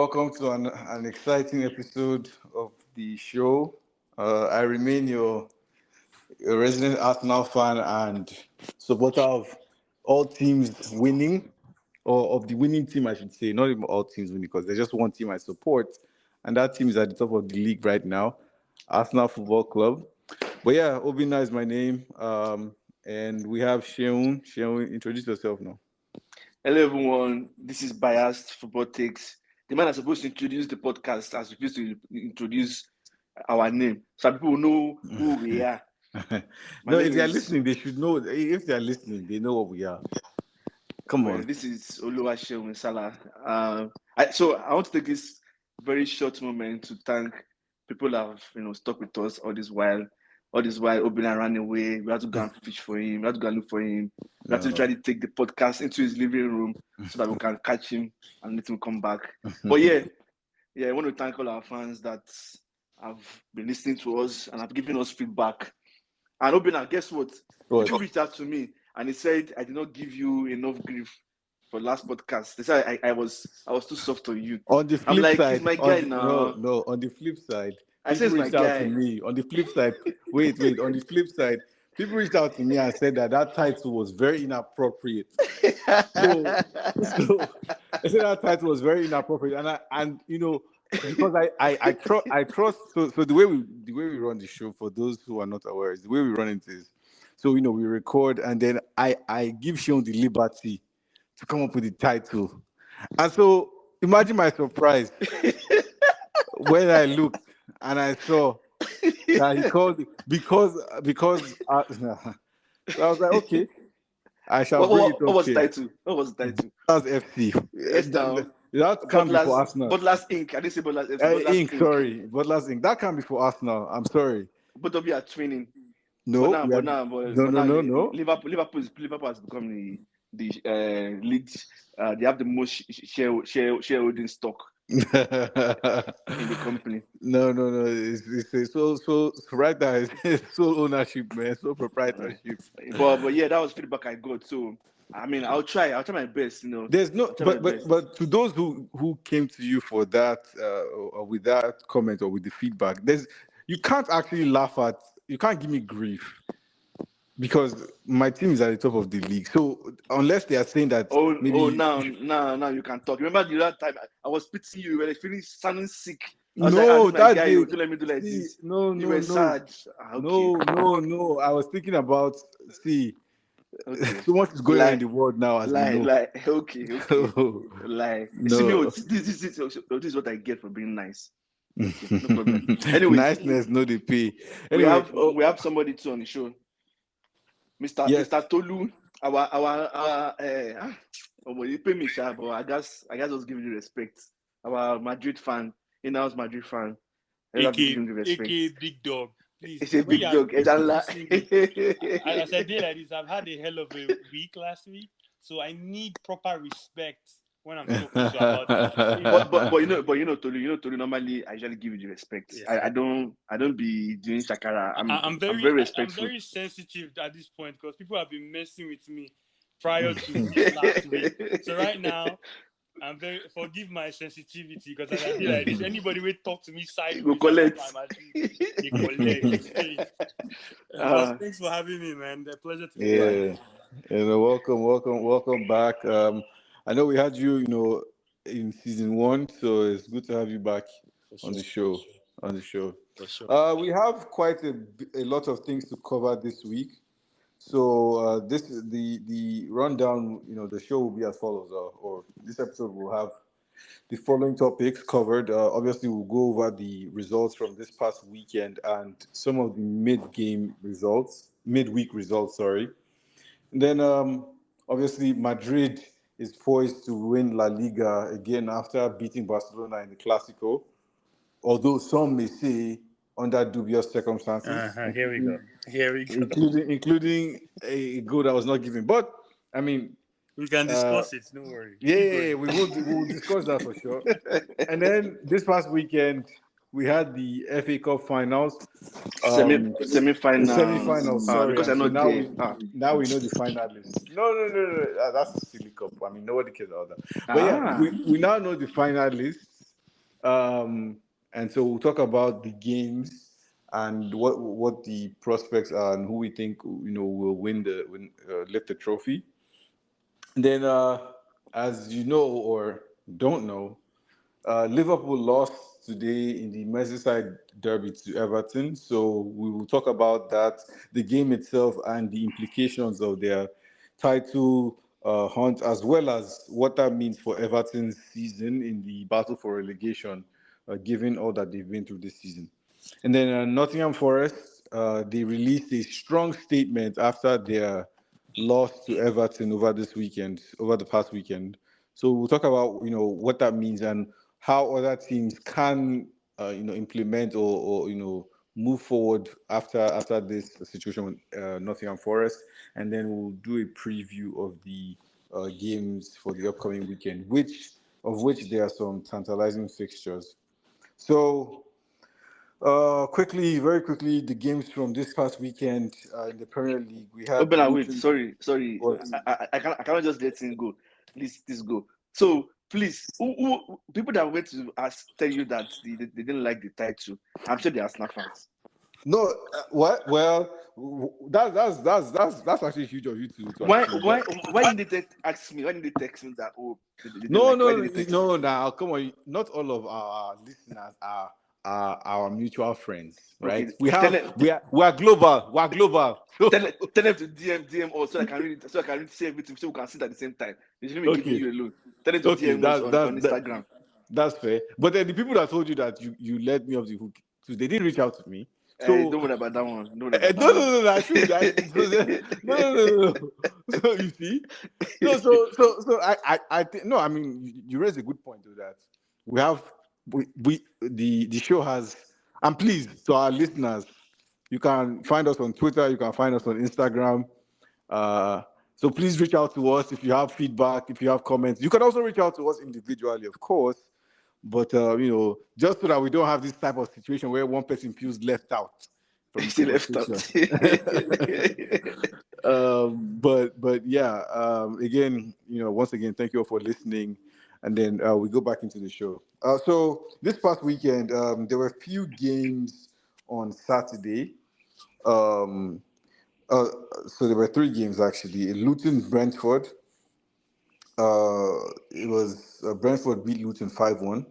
welcome to an exciting episode of the show. I remain your resident Arsenal fan and supporter of all teams winning, or of the winning team, I should say. Not even all teams winning, because there's just one team I support, and that team is at the top of the league right now, Arsenal Football Club. But yeah, Obina is my name, and we have Sheun. Sheun, introduce yourself now. Hello, everyone. This is Biased Football Takes. The man that's supposed to introduce the podcast has refused to introduce our name, so people will know who we are. No, if they are listening, they should know. If they are listening, they know what we are. Come on. This is Oluwaseun Winsala. So I want to take this very short moment to thank people that have stuck with us all this while. All this while, Obina ran away. We had to go and fish for him. We had to go and look for him. We had to try to take the podcast into his living room so that we can catch him and let him come back. But I want to thank all our fans that have been listening to us and have given us feedback. And Obina, guess what? You reached out to me and he said I did not give you enough grief for last podcast. They said I was too soft on you. On the flip side, he's my guy now. No. On the flip side, I said my guy. To me. On the flip side, wait. On the flip side, people reached out to me and said that title was very inappropriate. So I said that title was very inappropriate, and because I trust. So the way we run the show, for those who are not aware, is the way we run it is. So we record and then I give Sean the liberty to come up with the title, and so imagine my surprise when I looked and I saw that he called it because so I was like, okay, I shall bring it up. What was the title? What was the title? That's FC. Yes, now. That can't be for Arsenal. Butler's Inc. I didn't say Butler's FC. Inc. Sorry, Butler's Inc. That can't be for Arsenal. I'm sorry. Both of you are twinning. No. Liverpool has become the league. They have the most shareholding stock in the company. No. It's so right there. It's sole ownership, man. Sole proprietorship. But yeah, that was feedback I got. So I mean, I'll try my best. There's no, but to those who came to you for that, or with that comment or with the feedback, you can't actually laugh at. You can't give me grief because my team is at the top of the league. So unless they are saying that, now you can talk. Remember the other time I was pitying you. You were feeling sounding sick. No, that guy, you let me do like this. No. You were sad. Okay. No. I was thinking about Okay. So much is going on in the world now. Okay. Lie. No. This is what I get for being nice. Okay, no problem. Anyway, niceness, no they pay. Anyway, we have somebody too on the show, Mr. Tolu. You pay me, but I guess just give you respect. Our Madrid fan, in-house Madrid fan. AKA Big Dog. Please. It's a big dog. As I did like this, I've had a hell of a week last week, so I need proper respect when I'm talking about this. but Tolu, normally I usually give you the respect. Yes. I don't be doing shakara. I'm very respectful. I'm very sensitive at this point because people have been messing with me prior to last week. So right now, I'm forgive my sensitivity because I feel like if anybody will talk to me sideways, you collect. Thanks for having me, man. A pleasure to be back. Welcome back. I know we had you, in season 1, so it's good to have you back on the show. For sure. We have quite a lot of things to cover this week. So this is the rundown. The show will be as follows, or this episode will have the following topics covered. Obviously, we'll go over the results from this past weekend and some of the midweek results. Sorry. And then, obviously, Madrid is poised to win La Liga again after beating Barcelona in the Clásico. Although some may say under dubious circumstances. Here we go. Including a goal that was not given. But, I mean... We can discuss it, no worry. Yeah, we will discuss that for sure. And then this past weekend, we had the FA Cup finals. Semi-finals. Sorry. Because I know now we know the finalists. No. That's a silly cup. I mean, nobody cares about that. But yeah, we now know the finalists. And so we'll talk about the games and what the prospects are and who we think will lift the trophy. Then, as you know or don't know, Liverpool lost today in the Merseyside derby to Everton. So we will talk about that, the game itself, and the implications of their title hunt, as well as what that means for Everton's season in the battle for relegation, given all that they've been through this season. And then Nottingham Forest, they released a strong statement after their loss to Everton over the past weekend. So we'll talk about what that means and how other teams can implement or move forward after this situation with Nottingham Forest, and then we'll do a preview of the games for the upcoming weekend, which there are some tantalizing fixtures. So very quickly, the games from this past weekend in the Premier League, we had Obina, wait, Luton. sorry. What? I cannot just let him go. Please, this go. So please, who people that went to ask tell you that they didn't like the title. I'm sure they are Arsenal fans. No, what? Well, that's actually huge of you to Why assume. why why didn't they ask me? Why didn't they text me that they didn't No, like? Why no, did they text me? no. Now, come on. Not all of our listeners are our mutual friends, Okay, right? We are global. We are global. tell them to DM us so I can read it, so I can read see everything so we can see it at the same time. They shouldn't be keeping Okay, you alone. Tell them to okay. DM us That on that that Instagram. that's fair. But then the people that told you that you let me off the hook, so they didn't reach out to me. So Don't worry about that one. Don't worry about no, that no, one. no, no. I should. No, no, no, no, no. So you see, no. So I think no. I mean, you raised a good point to that. We have the show has. I'm pleased to our listeners. You can find us on Twitter. You can find us on Instagram. Uh, so please reach out to us if you have feedback, if you have comments. You can also reach out to us individually, of course. But just so that we don't have this type of situation where one person feels left out from the She left conversation. out. But yeah, again, once again, thank you all for listening, and then we go back into the show. So this past weekend, there were a few games on Saturday. Um, uh, so there were three games actually. Luton Brentford. It was Brentford beat Luton 5-1.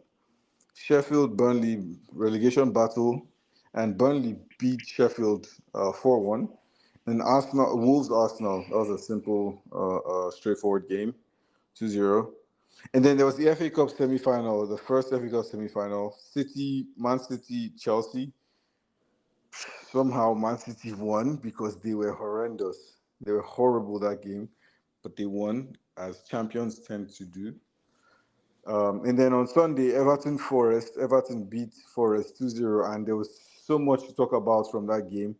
Sheffield Burnley relegation battle, and Burnley beat Sheffield 4-1. And Arsenal Wolves Arsenal, that was a simple, straightforward game, 2-0. And then there was the FA Cup semi-final, the first FA Cup semi-final. Man City, Chelsea. Somehow Man City won because they were horrendous. They were horrible that game, but they won as champions tend to do. And then on Sunday, Everton beat Forest 2-0, and there was so much to talk about from that game.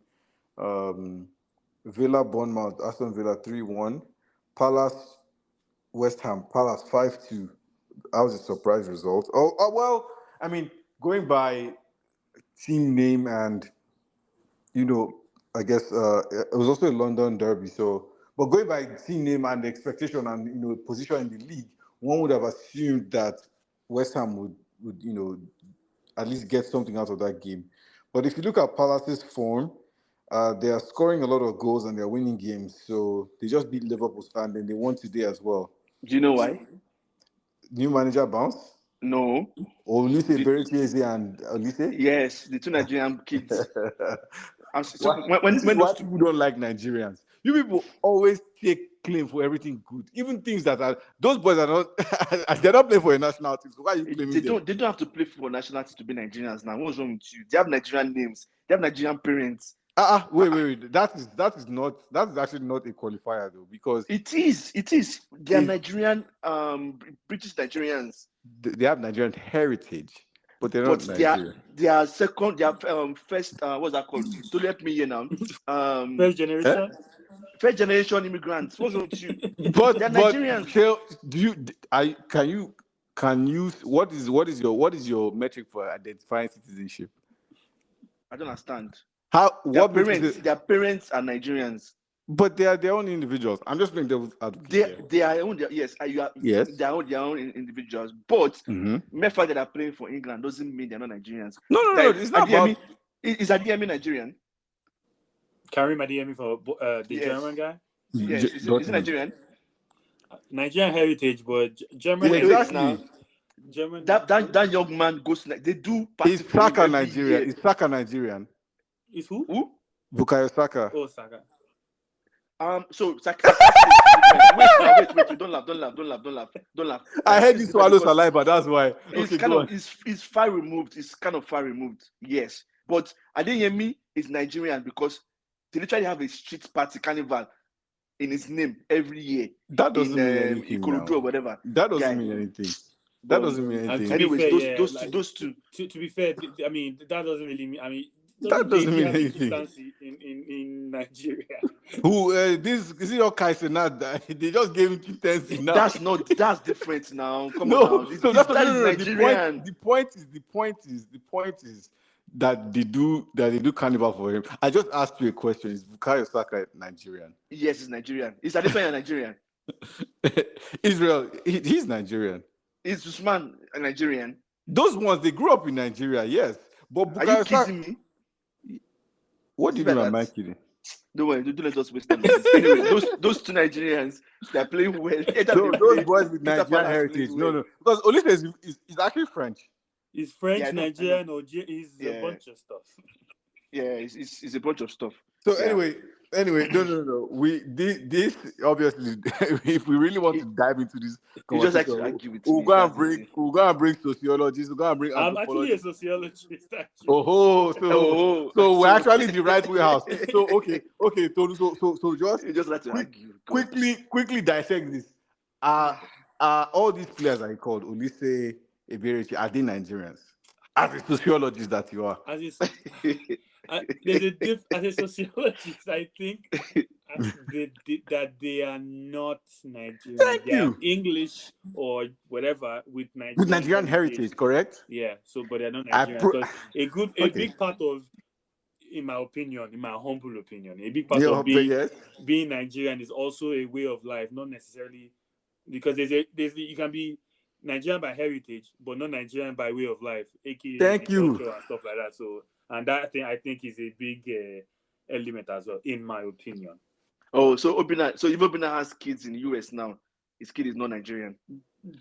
Um, Villa, Bournemouth, Aston Villa 3-1. Palace, West Ham, Palace 5-2. That was a surprise result. Well, I mean, going by team name and, you know, I guess it was also a London derby. So, but going by team name and the expectation and, position in the league, one would have assumed that West Ham would at least get something out of that game. But if you look at Palace's form, they are scoring a lot of goals and they're winning games. So they just beat Liverpool and then they won today as well. Do you know why? New manager bounce? No. Olise The, Beretieze and Olise? yes, the two Nigerian kids. So Why? This is when why those two, people don't like Nigerians. You people always take claim for everything good, even things that are those boys are not. They're not playing for a national team. So why are you claiming them? they don't have to play for national team to be Nigerians now. What's wrong with you? They have Nigerian names. They have Nigerian parents. Wait. That is actually not a qualifier though, because It is. They are Nigerian, British Nigerians. they have Nigerian heritage, but they're not But Nigerian. they are second. They are first. What's that called? To let me hear now. First generation. First generation immigrants. What's wrong with you? They are But Nigerians. Shell, can you what is your metric for identifying citizenship? I don't understand. How what makes you say, Their parents are Nigerians. But they are their own individuals. I'm just being devil's advocate. They are own. Yes, Yes. their own individuals. But Mm-hmm. mere fact that they're playing for England doesn't mean they're not Nigerians. No. It's not about. Is Adeyemi Nigerian? Karim Adeyemi for the Yes. German guy. Yes, is it Nigerian? Nigerian heritage, but German. Yeah, exactly. German. That young man goes. They do. Is Saka Nigerian? Is Saka Nigerian? Is who? Bukayo Saka. Oh, Saka. So Saka. Wait! Don't laugh. I heard you swallow saliva. That's why. It's far removed. It's kind of far removed. Yes, but Adeyemi is Nigerian because they literally have a street party carnival in his name every year. That doesn't mean anything. Ikorodu or whatever. That doesn't mean anything. That doesn't mean anything. Anyways, those two. To be fair, I mean that doesn't really mean. I mean that doesn't mean anything. In Nigeria. Who this is it? Your Kaisenat? They just gave him chieftaincy now. That's different now. Come on now. So that's Nigerian. The point is that they do carnival for him. I just asked you a question: is Bukayo Saka Nigerian? Yes, he's Nigerian. Is Adebayo Nigerian? Israel, he's Nigerian. Is Usman a Nigerian? Those ones they grew up in Nigeria, yes. But Bukayo, are you kidding me? What do you mean? Am I kidding? Don't worry, don't let us waste time. Anyway, those two Nigerians, they're playing well. Those boys with Nigerian heritage. No, because Olise is actually French. He's French, Nigerian, or he's a bunch of stuff. Yeah, it's a bunch of stuff. So anyway, no. This obviously, if we really want to dive into this, you just like to argue with we'll go and bring sociologists. We'll go and bring. I'm actually a sociologist. Actually. So we're actually the right wheelhouse. So okay, Tolu. So just like to argue. Quickly dissect this. All these players I called Olise, Eberechi, are they Nigerians? As a sociologist that you are. As a sociologist, I think that they are not Nigerian. Thank they you. Are English or whatever with Nigerian heritage, correct? Yeah. So, but they're not Nigerian. A big part of, in my opinion, in my humble opinion, a big part of being Nigerian is also a way of life, not necessarily because you can be Nigerian by heritage, but not Nigerian by way of life. AKA Thank you. And stuff like that. So, and that thing I think is a big element as well, in my opinion. Oh, so if Obina has kids in the US now, his kid is not Nigerian.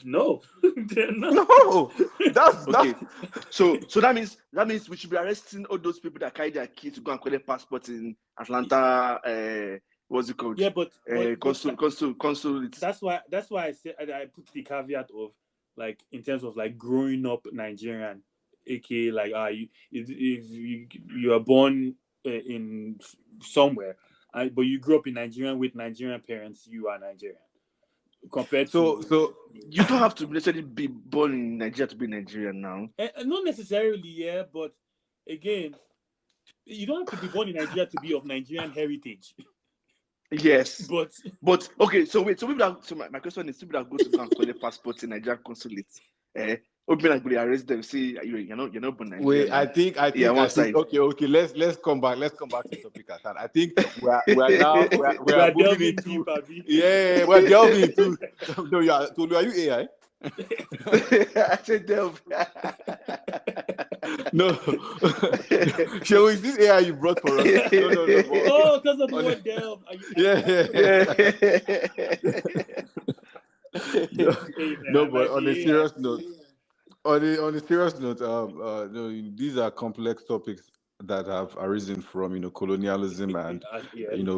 No, they're not. No, that's okay. So that means we should be arresting all those people that carry their kids to go and collect passports in Atlanta. What's it called? Yeah, but consul. That's why I said I put the caveat of like in terms of like growing up Nigerian, aka like if you are born in somewhere, but you grew up in Nigerian with Nigerian parents, you are Nigerian. Compared so you don't have to necessarily be born in Nigeria to be Nigerian now. Not necessarily, yeah, but again, you don't have to be born in Nigeria to be of Nigerian heritage. Yes, but okay. So wait. So my question is: people that go to go and collect passports in Nigerian consulate, open and go arrest them. See, you're not born Nigerian. Wait, I think. Okay. Let's come back. Let's come back to the topic at hand. I think we're moving into. Yeah, we're delving into. No, Tolu, are you AI? I said delve. No. So is this AI you brought for us? No. Oh, because of the word delve. No, but on a serious note, these are complex topics that have arisen from colonialism and please. No.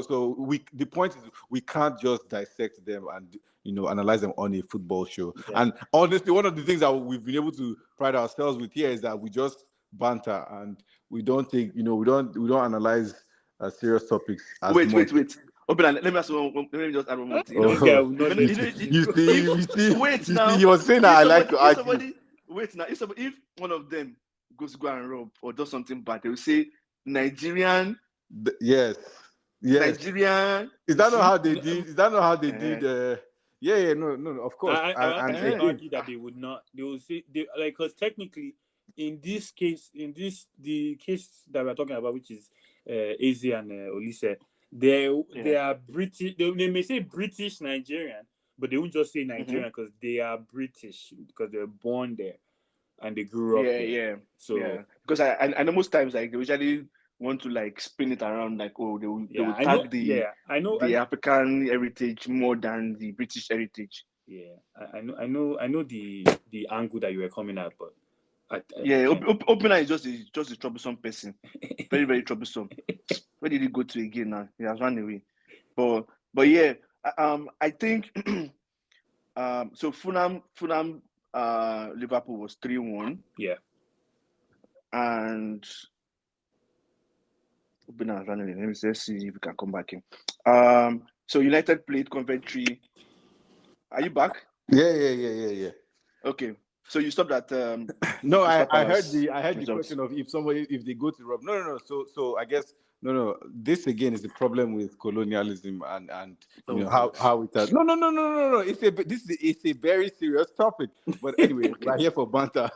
So the point is we can't just dissect them and analyze them on a football show. Yeah. And honestly, one of the things that we've been able to pride ourselves with here is that we just banter and we don't take we don't analyze serious topics. Wait. Let me ask you. Let me just add one more thing. You see. Wait now. He was saying that I like to argue. Wait now. If one of them goes to go and rob or does something bad, they will say Nigerian. Yes. Nigerian. Is that not how they did? Is that not how they did? No. Of course. I argue that they would not. They will say because technically in this case, the case that we're talking about, which is AZ and Olise, they are British. They may say British Nigerian, but they won't just say Nigerian because they are British because they were born there and they grew up there. Yeah. So Because I know most times like they usually want to like spin it around like they will tag I know the African heritage more than the British heritage. Yeah, I know the angle that you were coming at, but Opener is just a troublesome person, very very troublesome. Where did he go to again now? He has run away. But yeah, I think so Fulham Liverpool was 3-1. Yeah. And Opener has run away. Let's see if we can come back in. So United played Coventry. Are you back? Yeah. Okay. So you stopped at no, I heard the question of if they go to Rob. No. So I guess no. This again is the problem with colonialism and you know how it has. No. It's a very serious topic. But anyway, okay. We're here for banter.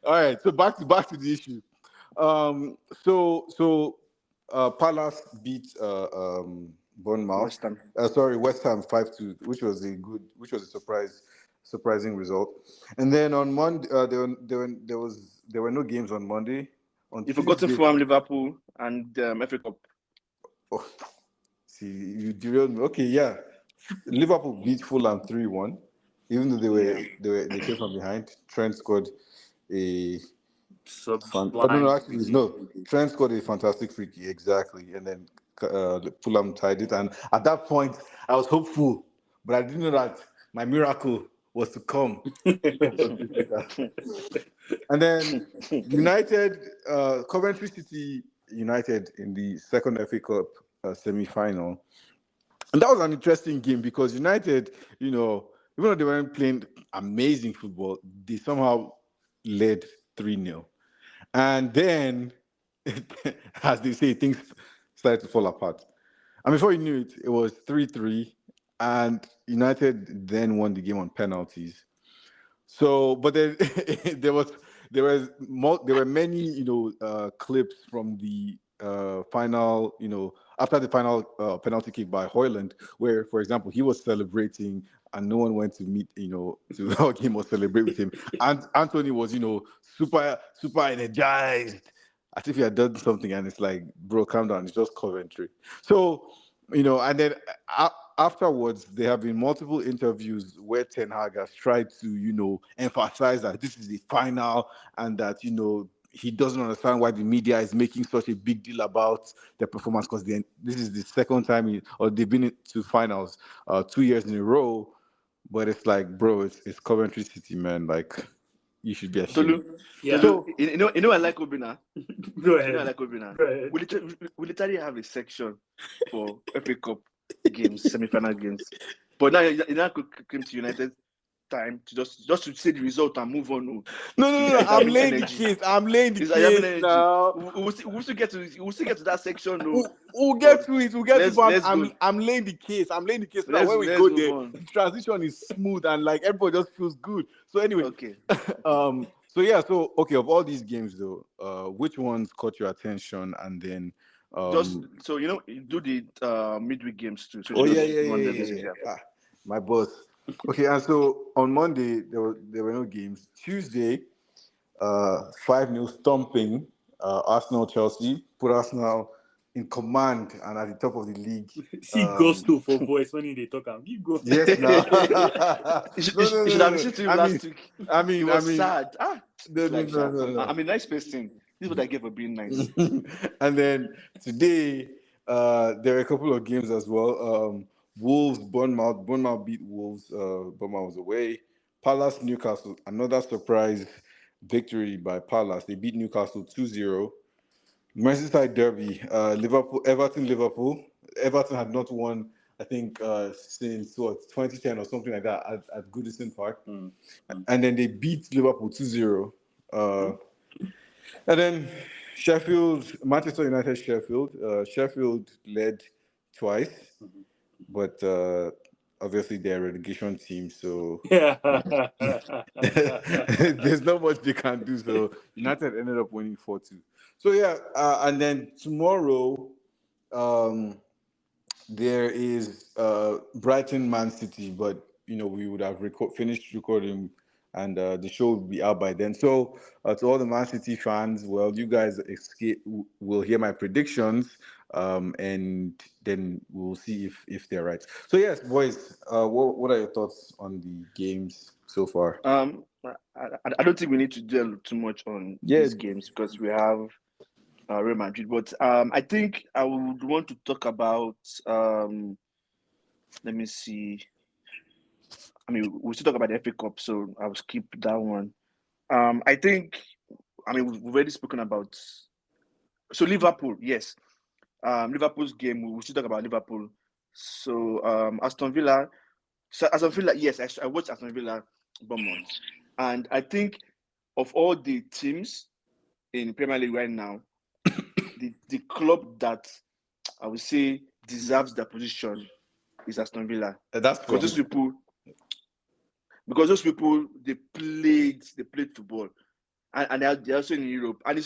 All right. So back to the issue. Palace beat Bournemouth. West Ham 5-2, which was a surprising result. And then on Monday, there were no games on Monday. On you forgot to Fulham Liverpool and FA Cup. Oh, see, you derailed me. Okay, yeah, Liverpool beat Fulham 3-1, even though they came from behind. Trent scored a Trent scored a fantastic free kick, exactly, and then Fulham tied it. And at that point, I was hopeful, but I didn't know that my miracle was to come. And then Coventry City United in the second FA Cup semi-final. And that was an interesting game because United, even though they weren't playing amazing football, they somehow led 3-0. And then, as they say, things started to fall apart. And before you knew it, it was 3-3. And United then won the game on penalties. So, but then there were many clips from the final, after the final penalty kick by Højlund, where, for example, he was celebrating and no one went to meet, to hug him or celebrate with him. And Anthony was, super energized, as if he had done something, and it's like, bro, calm down, it's just Coventry. So, and then afterwards, there have been multiple interviews where Ten Hag has tried to, emphasize that this is the final and that, he doesn't understand why the media is making such a big deal about their performance because this is the second time they've been to finals 2 years in a row. But it's like, bro, it's Coventry City, man. Like, you should be ashamed. Yeah. So, I like Obina. Go ahead. I like Obina. We literally have a section for FA Cup games, semi-final games. But now you came to United time to just to say the result and move on. No. I'm laying the case. Now. We'll still get to that section. We'll get to it. I'm laying the case. Now when we go there, the transition is smooth and like everybody just feels good. So anyway, okay. Of all these games though, which ones caught your attention? And then just so do the midweek games too. So my boss. Okay, and so on Monday there were no games. Tuesday, 5-0 stomping Arsenal Chelsea put Arsenal in command and at the top of the league. See gusto for voice when they talk. Give gusto. Yes, now. You should have listened to him last week. He was sad. No. I'm a nice person. This is what I get for being nice. And then today, there were a couple of games as well. Wolves, Bournemouth. Bournemouth beat Wolves. Bournemouth was away. Palace, Newcastle. Another surprise victory by Palace. They beat Newcastle 2-0. Merseyside derby. Everton, Liverpool. Everton had not won, I think, since 2010 or something like that at Goodison Park. And then they beat Liverpool 2-0. And then Manchester United, Sheffield. Sheffield led twice, but obviously they're a relegation team, so Yeah. there's not much they can do. So United ended up winning 4-2. So yeah, and then tomorrow, um, there is Brighton Man City, but we would have finished recording, and the show would be out by then. So to all the Man City fans, well, you guys will hear my predictions, and then we'll see if they're right. So yes, boys, what are your thoughts on the games so far? I don't think we need to dwell too much on Yeah, these games because we have Real Madrid. But I think I would want to talk about. Let me see. I mean, we still talk about the FA Cup, so I'll skip that one. I think. I mean, we've already spoken about. So Liverpool, yes. Liverpool's game. We'll still talk about Liverpool. So Aston Villa. So Aston Villa, yes, I watched Aston Villa, Bournemouth, and I think of all the teams in Premier League right now, the club that I would say deserves the position is Aston Villa. that's Because strong. those people they played football, and they're also in Europe, and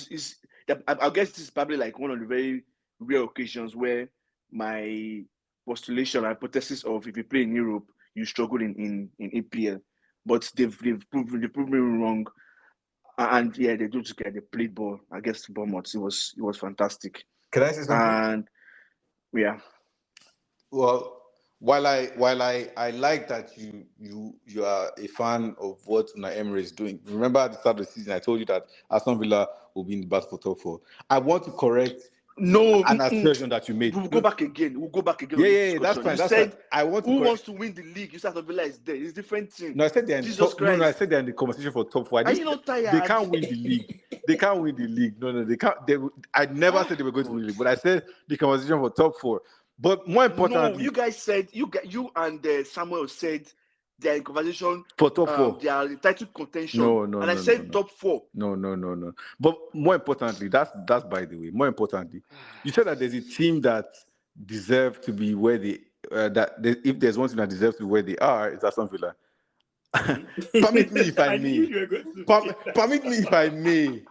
I guess this is probably like one of the very rare occasions where my postulation, my hypothesis of if you play in Europe, you struggle in EPL, but they've proven me wrong. And yeah, they do together. They played ball against Bournemouth. It was fantastic. Can I say something? And yeah, Well, while I like that you are a fan of what Unai Emery is doing. Remember at the start of the season, I told you that Aston Villa will be in the battle for top four. I want to correct no, an assertion that you made. we'll go back again. We'll go back again. Yeah, on yeah, this yeah, that's discussion. fine. You That's said fine. I want to who correct. wants to win the league? You said Aston Villa is there. It's different team. No, I said they're in Jesus top, no, I Christ. said they're in the conversation for top four. Are you not tired? They can't win the league. They can't win the league. No, they can't. I never said they were going to win the league, but I said the conversation for top four. But more importantly, No, you guys said you and Samuel said they're in conversation for top four. They are in title contention. No, and I said top four. No. But more importantly, that's by the way. More importantly, you said that there's a team that deserve to be where they if there's one team that deserves to be where they are, it's Aston Villa. Permit me if I may. Permit me if I may.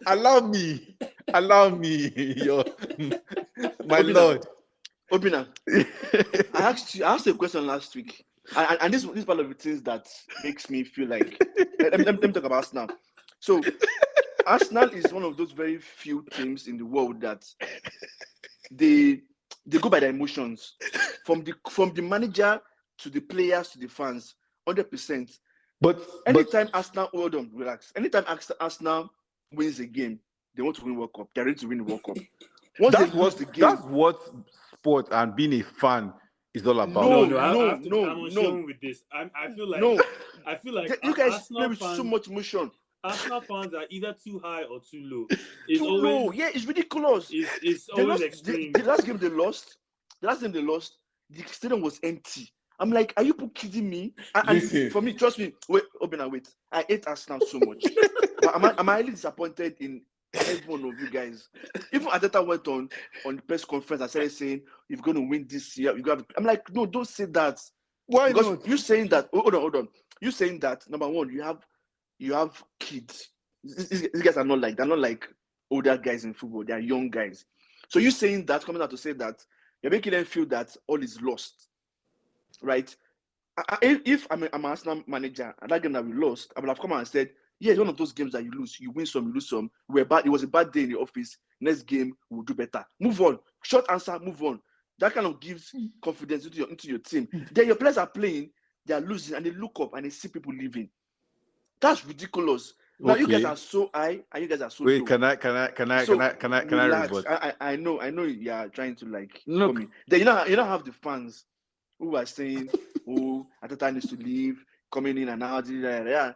Allow me, my Obina, lord. Obina, I asked you a question last week, and this is part of the things that makes me feel like. Let me talk about Arsenal. So, Arsenal is one of those very few teams in the world that they go by their emotions, from the manager to the players to the fans, 100%. But anytime Arsenal, hold on, relax. Anytime Arsenal wins a game, they want to win World Cup. They're ready to win the World Cup. Once they lose the game, that's what sport and being a fan is all about. No. With this, I feel like you guys Arsenal play with fans, so much emotion. Arsenal fans are either too high or too low. Low. Yeah, it's ridiculous. It's always extreme. The last game they lost, the stadium was empty. I'm like, are you kidding me? And for me, trust me, wait. I hate Arsenal so much. I'm highly disappointed in every one of you guys. Even Arteta went on the press conference and started saying, "You're going to win this year." I'm like, no, don't say that. Why because not? You saying that? Hold on. You saying that? Number one, you have kids. These guys are not like older guys in football. They are young guys. So you saying that, coming out to say that, you're making them feel that all is lost, right? If I'm an Arsenal manager and that game that we lost, I would have come out and said, yeah, it's one of those games that you lose. You win some, you lose some. It was a bad day in the office. Next game, we'll do better. Move on. Short answer, move on. That kind of gives confidence into your team. Then your players are playing, they are losing, and they look up and they see people leaving. That's ridiculous. Now you guys are so high and you guys are so low. Wait, can I rebut? I know you are trying to call me. Then you don't have the fans who are saying, "Oh, Ateta needs to leave," coming in and out. Yeah.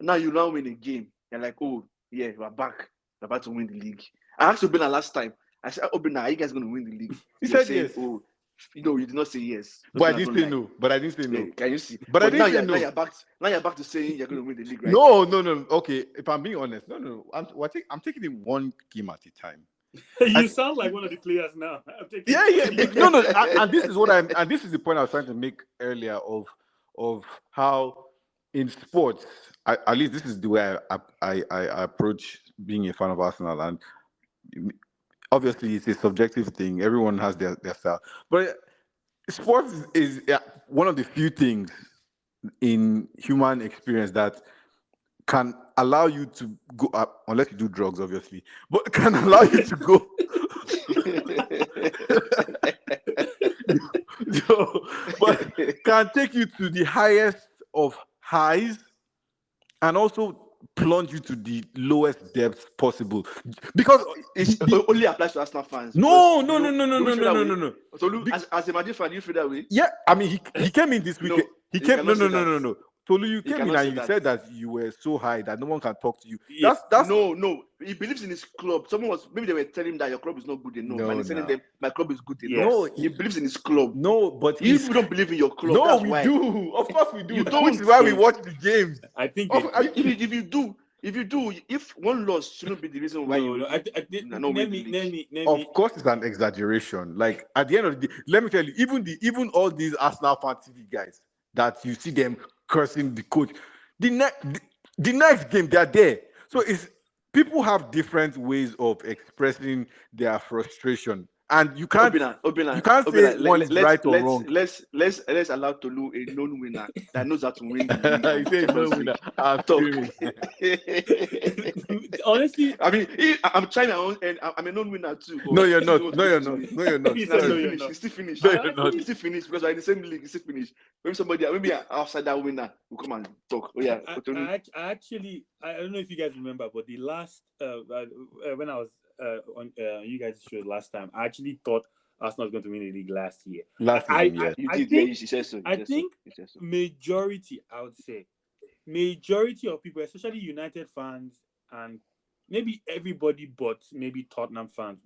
Now you now win a game. You're like, "Oh, yeah, we're back. We're about to win the league." I asked Obina last time. I said, "Obina, are you guys going to win the league?" He said yes. "Oh, you did not say yes." But I didn't say no. Yeah, can you see? But I didn't say no. Now you're back to saying you're going to win the league, right? No. Okay, if I'm being honest, no. I'm taking it one game at a time. You sound like one of the players now. Yeah. No. And this is and this is the point I was trying to make earlier of how in sports, at least this is the way I approach being a fan of Arsenal. And obviously, it's a subjective thing. Everyone has their style, but sports is one of the few things in human experience that can allow you to go up, unless you do drugs, obviously, but can allow you to go. But can take you to the highest of highs and also plunge you to the lowest depths possible. Because it only applies to Arsenal fans. No. So as a Madrid fan, you feel that way? Yeah, I mean he came in this weekend. He came. No. Tolu, you came in and you said that you were so high that no one can talk to you. Yeah. That's no. He believes in his club. Maybe they were telling him that your club is not good enough. No, and he's telling them my club is good Yes. enough. No, he believes in his club. No, but if you don't believe in your club, no, that's we why. do. Of course we do. You don't. Which is why we watch the games. I think if you do, if one loss shouldn't be the reason why Of course, it's an exaggeration. Like at the end of the day, let me tell you, even all these Arsenal fan TV guys that you see them cursing the coach, the next game they're there. So it's people have different ways of expressing their frustration. And you can't say one is right or wrong. Let's allow Tolu, a known winner that knows how to win the league. He known winner. Honestly, I mean, I'm trying my own, and I'm a known winner too. No, you're not. He's still finished. He's still finished because we're in the same league. He's still finished. Maybe an outsider winner will come and talk. Oh yeah. I don't know if you guys remember, but the last when I was on you guys' show last time, I actually thought Arsenal was going to win the league last year. You said so. I think majority, I would say, majority of people, especially United fans and maybe everybody but maybe Tottenham fans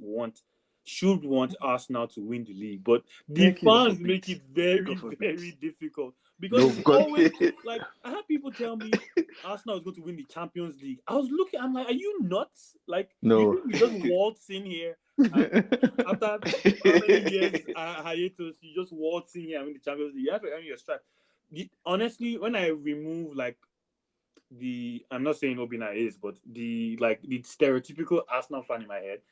should want Arsenal to win the league, but the fans make it very, very difficult because it's always like I had people tell me Arsenal is going to win the Champions League. I was looking, I'm like, are you nuts? Like, no, you just waltz in here after how many years hiatus, you just waltz in here and win the Champions League. You have to earn your stripes. Honestly, when I remove like I'm not saying Obina is, but the stereotypical Arsenal fan in my head,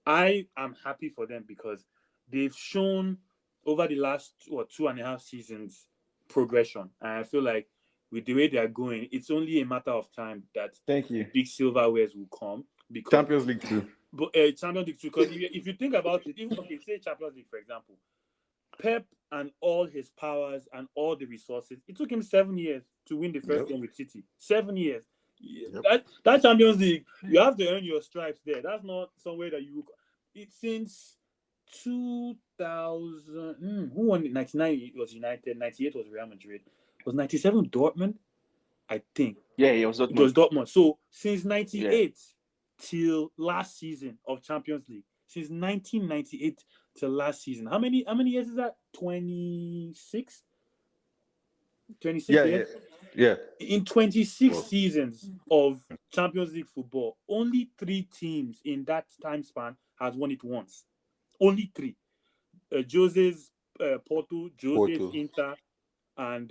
I am happy for them because they've shown over the last 2.5 seasons progression, and I feel like with the way they are going, it's only a matter of time that big silverwares will come. Because Champions League too. But Champions League too, because if you think about it, say Champions League for example, Pep and all his powers and all the resources, it took him 7 years to win the first game with City. 7 years. Yep. That Champions League, you have to earn your stripes there. That's not somewhere that you. It's since 2000. Who won it? 99 it was United. 98 was Real Madrid. Was 97 Dortmund? I think. Yeah, it was Dortmund. It was Dortmund. So since 98 till last season of Champions League, since 1998 till last season, how many years is that? 26. 26 years. Yeah. In 26 seasons of Champions League football, only 3 teams in that time span has won it once. Only 3. Jose's Porto, Jose's Inter, and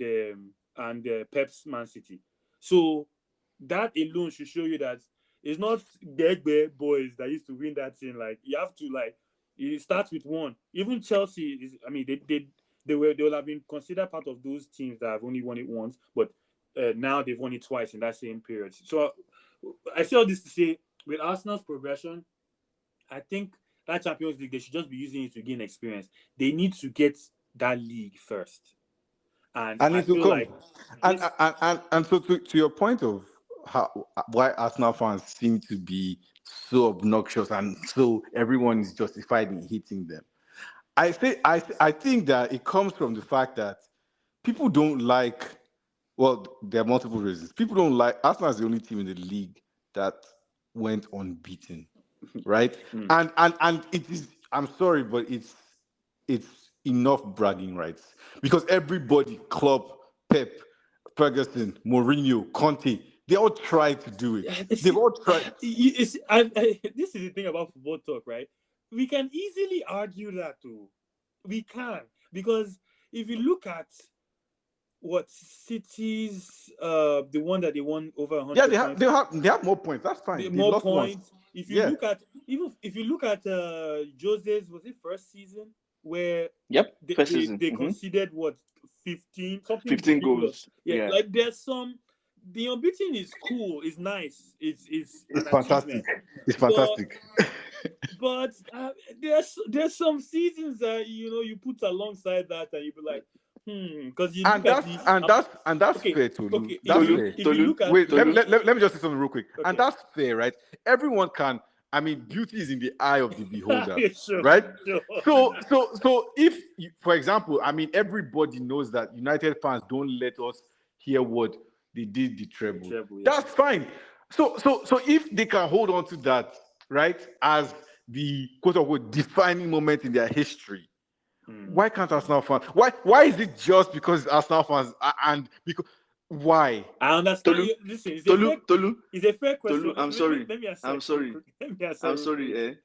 Pep's Man City. So that alone should show you that it's not Gegbe boys that used to win that thing. Like you have to it starts with one. Even Chelsea is. I mean, they will have been considered part of those teams that have only won it once, but now they've won it twice in that same period. So I say all this to say, with Arsenal's progression, I think that Champions League, they should just be using it to gain experience. They need to get that league first. And I feel like and so to your point of why Arsenal fans seem to be so obnoxious and so everyone is justified in hating them. I think that it comes from the fact that people don't like. Well, there are multiple reasons. People don't like Arsenal is the only team in the league that went unbeaten, right? And it is. I'm sorry, but it's enough bragging rights because everybody, Klopp, Pep, Ferguson, Mourinho, Conte, They all try to do it. They've all tried. This is the thing about football talk, right? We can easily argue that too. We can, because if you look at what City's the one that they won over 100 Yeah, points, they have more points. That's fine. They more lost once. points. If you look at if you look at Jose's, was it first season where first season they conceded what 15 goals. Yeah, like there's some. The unbeaten is cool. It's nice. It's fantastic. It's fantastic. But there's some seasons that you put alongside that and you be like, because you look at these, and that's fair, Tolu. Okay, That's if fair. you look at, Wait, let me just say something real quick. Okay. And that's fair, right? Everyone can. I mean, beauty is in the eye of the beholder, Sure, right? sure. So if, for example, I mean, everybody knows that United fans don't let us hear what they did the treble. Yeah. That's fine. So if they can hold on to that, right, as the quote unquote defining moment in their history, why can't Arsenal fans? Why is it just because Arsenal fans and because why? I understand. Tolu, Listen, it's Tolu, a fair question. Tolu, I'm sorry. Let me answer. I'm sorry. I'm sorry.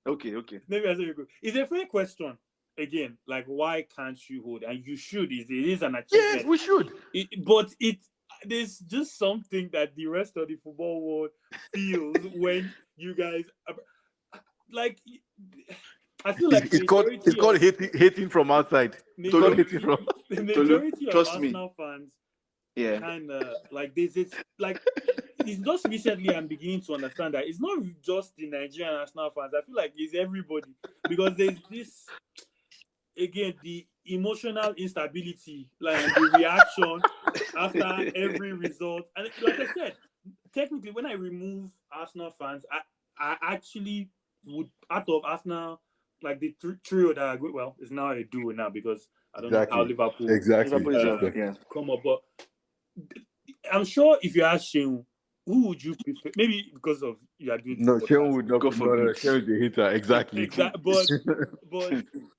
Okay. Let me answer you. It's a fair question. Again, like, why can't you hold? And you should. It is an achievement. Yes, we should. But there's just something that the rest of the football world feels when you guys like. I feel like it's called hating from outside. The majority of Arsenal fans, kind of like this. It's like it's just recently I'm beginning to understand that it's not just the Nigerian Arsenal fans. I feel like it's everybody, because there's this, again, the emotional instability, like the reaction after every result. And like I said, technically, when I remove Arsenal fans, I actually would, out of Arsenal, like the trio that are good. Well, it's now a duo now, because I don't know how Liverpool come up. But I'm sure if you ask Shehu, who would you prefer? Maybe because of you are doing. No, Shehu would not go for it. Shehu is the hater. Exactly. But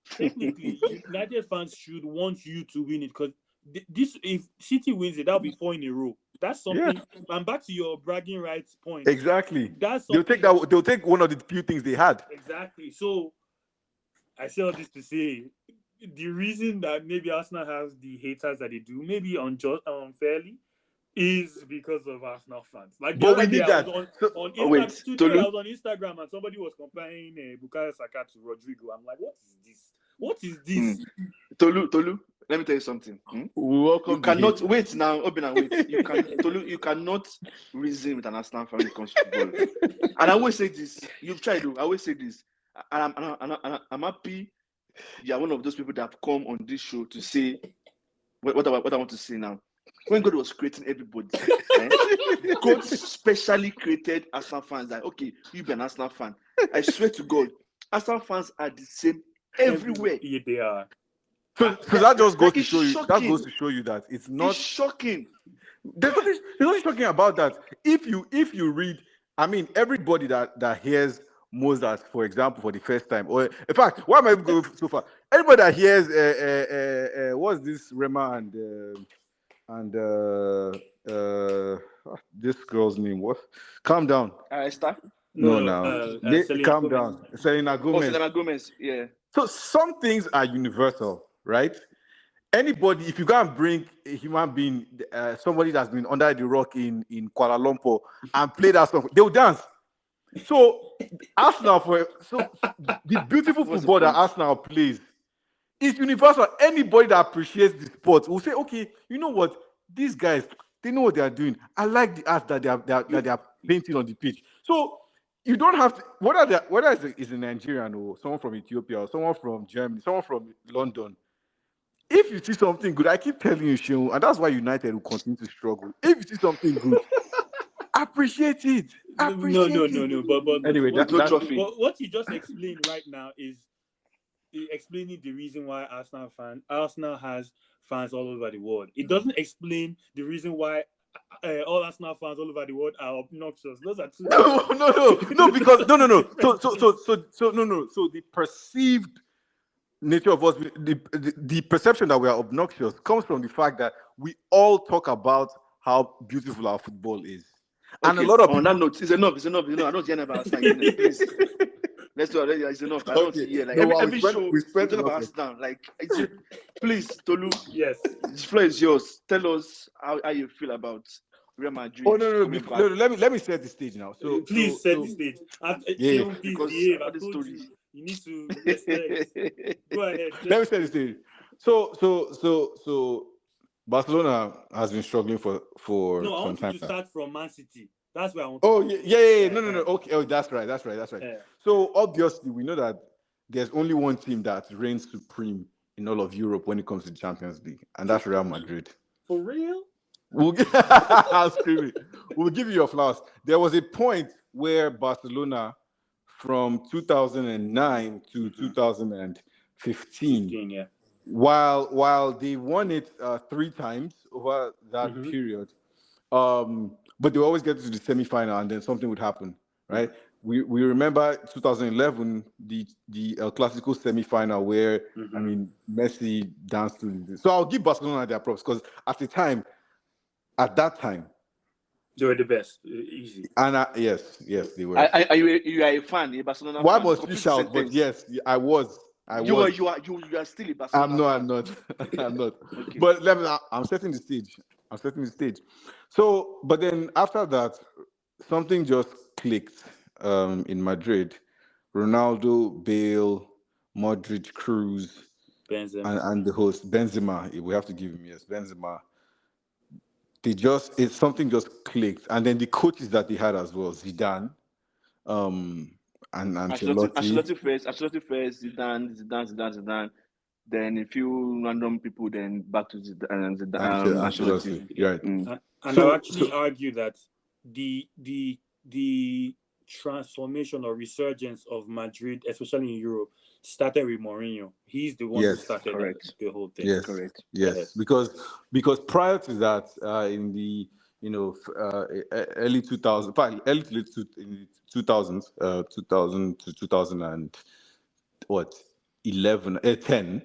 technically, United fans should want you to win it, because this, if City wins it, that'll be 4 in a row. That's something. Yeah. And back to your bragging rights point. Exactly. That's they'll take one of the few things they had. Exactly. So I say all this to say, the reason that maybe Arsenal has the haters that they do, maybe unfairly, is because of Arsenal fans. Like, but we did that. I was on Instagram and somebody was comparing Bukayo Saka to Rodrigo. I'm like, what is this? Tolu, let me tell you something. You cannot wait now. Obina, wait. Tolu, you cannot reason with an Arsenal fan when it comes to football. And I always say this. You've tried to. I always say this. And I'm happy you are one of those people that have come on this show to say what I want to say now. When God was creating everybody, God specially created Arsenal fans. Like, okay, you be an Arsenal fan. I swear to God, Arsenal fans are the same everywhere. Yeah, they are. So that just goes to show you. That goes to show you that it's not shocking. There's nothing shocking about that. If you read, I mean, everybody that hears Mozart, for example, for the first time, or in fact, why am I going so far? Everybody that hears what's this Rema and this girl's name? What? Calm down. Esther? No. Calm down. Selena Gomez. Oh, Selena Gomez. Yeah. So some things are universal, right? Anybody, if you can't bring a human being, somebody that's been under the rock in Kuala Lumpur and play that song, they'll dance. So Arsenal, the beautiful football that Arsenal plays is universal. Anybody that appreciates the sport will say, okay, you know what? These guys, they know what they are doing. I like the art that they are painting on the pitch. So you don't have to, whether it's a Nigerian or someone from Ethiopia or someone from Germany, someone from London. If you see something good, I keep telling you, Shehu, and that's why United will continue to struggle. If you see something good, appreciate it. No. But anyway, but what you just explained right now is explaining the reason why Arsenal has fans all over the world. It doesn't explain the reason why all Arsenal fans all over the world are obnoxious. Those are two. No, because no. So the perceived nature of us, the perception that we are obnoxious comes from the fact that we all talk about how beautiful our football is. And a lot of on people... that note, it's enough. I don't hear about Arsenal again. Please, let's do it. It's enough. I don't see here. Like every show, we talk about Arsenal. Like, please, Tolu. Yes. This floor is yours. Tell us how you feel about Real Madrid. Oh no! Let me set the stage now. So please set the stage. Yeah, because behave. I told you need to respect. Go ahead. Let me set the stage. So Barcelona has been struggling for no, I some want you time to now. start from Man City. That's where I want. Oh yeah. No. Okay. Oh, that's right. Yeah. So obviously we know that there's only one team that reigns supreme in all of Europe when it comes to the Champions League, and that's Real Madrid. For real? I'll scream it. We'll give you your flowers. There was a point where Barcelona, from 2009 to 2015, yeah. while they won it 3 times over that period, but they always get to the semi-final and then something would happen, right? We remember 2011, the El Clasico semi-final where I mean Messi danced to this. So I'll give Barcelona their props because at that time they were the best. Easy. And yes, they were. Are you a fan? A Barcelona Why fan? must you shout? But yes, I was. You are still a Barcelona fan. I'm not. Okay. But I'm setting the stage. So, but then after that, something just clicked in Madrid. Ronaldo, Bale, Modric, Cruz, and the host Benzema. We have to give him Benzema. Something just clicked, and then the coaches that they had as well, Zidane, and Ancelotti. Ancelotti first, Zidane. Then a few random people, then back to Ancelotti. Right. And I actually argue that the transformation or resurgence of Madrid, especially in Europe, started with Mourinho. He's the one who started the whole thing. Yes, correct. Yes, because prior to that, in the early 2000s, early to late 2000s, 2000 to 2000 and 10.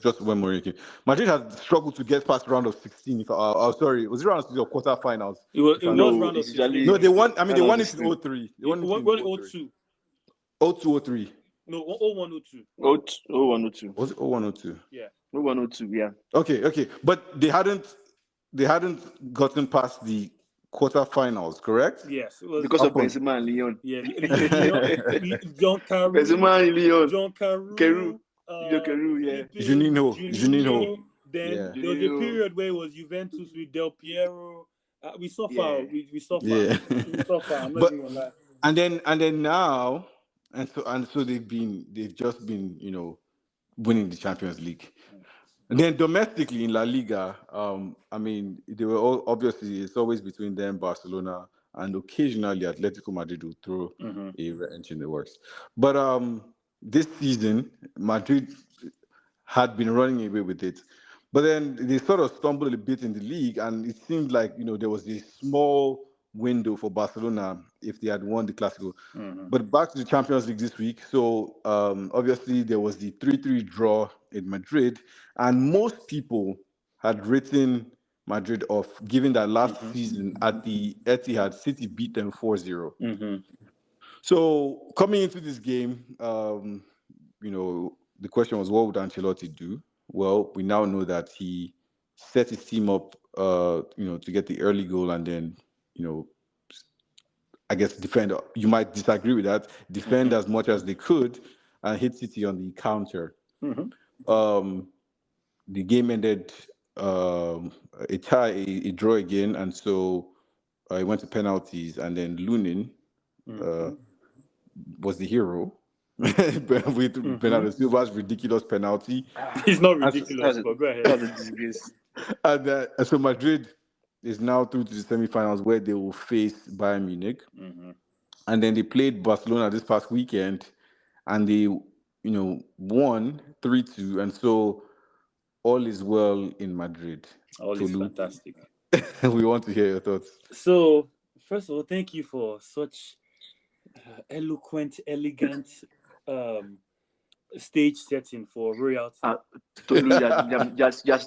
Just when Mourinho came, Madrid had struggled to get past round of 16. Sorry, was it round of 16 or quarterfinals? It was round of 16. No, they won. I mean, they won it in 03. They won it in 02, 03. No, 0102. 0102. Was it 0102? Yeah. 0102, yeah. Okay. But they hadn't gotten past the quarterfinals, correct? Yes. Because of Benzema and Leon. Yeah. John Carew. Benzema and Leon. John Carew. Yeah. Juninho. Then there was a period where it was Juventus with Del Piero. We suffer. Yeah. We suffer. Yeah. We suffer. I'm not even gonna lie. And then now, and so they've just been, winning the Champions League. And then domestically in La Liga, I mean, they were all obviously it's always between them, Barcelona, and occasionally Atletico Madrid will throw a wrench in the works. But this season, Madrid had been running away with it. But then they sort of stumbled a bit in the league, and it seemed like there was a small window for Barcelona if they had won the Clasico. But back to the Champions League this week. So obviously there was the 3-3 draw in Madrid, and most people had written Madrid off, given that last season at the Etihad, City beat them 4-0. So coming into this game, the question was, what would Ancelotti do? Well, we now know that he set his team up, to get the early goal and then, I guess defend. You might disagree with that. Defend as much as they could and hit City on the counter. The game ended a tie, a draw again, and so it went to penalties. And then Lunin was the hero with Bernardo Silva's ridiculous penalty. It's not ridiculous, but go ahead. That's a disgrace. And so Madrid is now through to the semi-finals where they will face Bayern Munich. And then they played Barcelona this past weekend and they, won 3-2. And so all is well in Madrid. All is fantastic. We want to hear your thoughts. So, first of all, thank you for such eloquent, elegant stage setting for royalty. Tolu,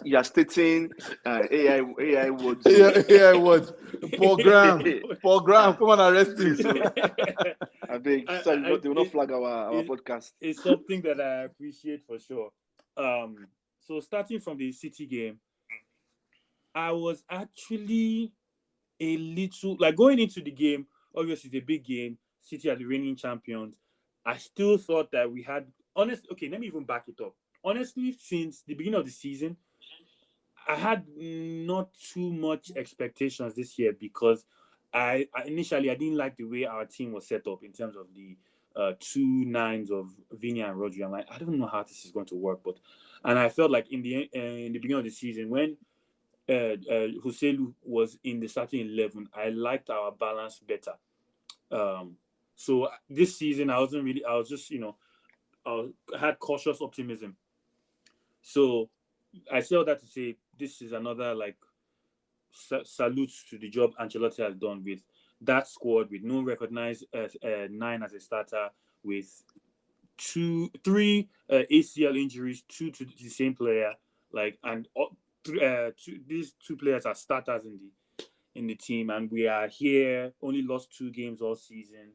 you're stating AI words. Yeah, what? Paul Graham, come on, arrest him. Please, I beg. So they will not flag our podcast. It's something that I appreciate for sure. So starting from the City game, I was actually a little like going into the game. Obviously, it's a big game. City are the reigning champions. I still thought that we had okay, let me even back it up. Honestly, since the beginning of the season, I had not too much expectations this year because initially I didn't like the way our team was set up in terms of the two nines of Vini and Rodri. I'm like, I don't know how this is going to work, and I felt like in the beginning of the season when Joselu was in the starting 11, I liked our balance better. So this season I wasn't really. I was just I had cautious optimism. So I say all that to say this is another like salute to the job Ancelotti has done with that squad, with no recognized nine as a starter, with three ACL injuries, two to the same player, like and these two players are starters in the team, and we are here only lost 2 games all season,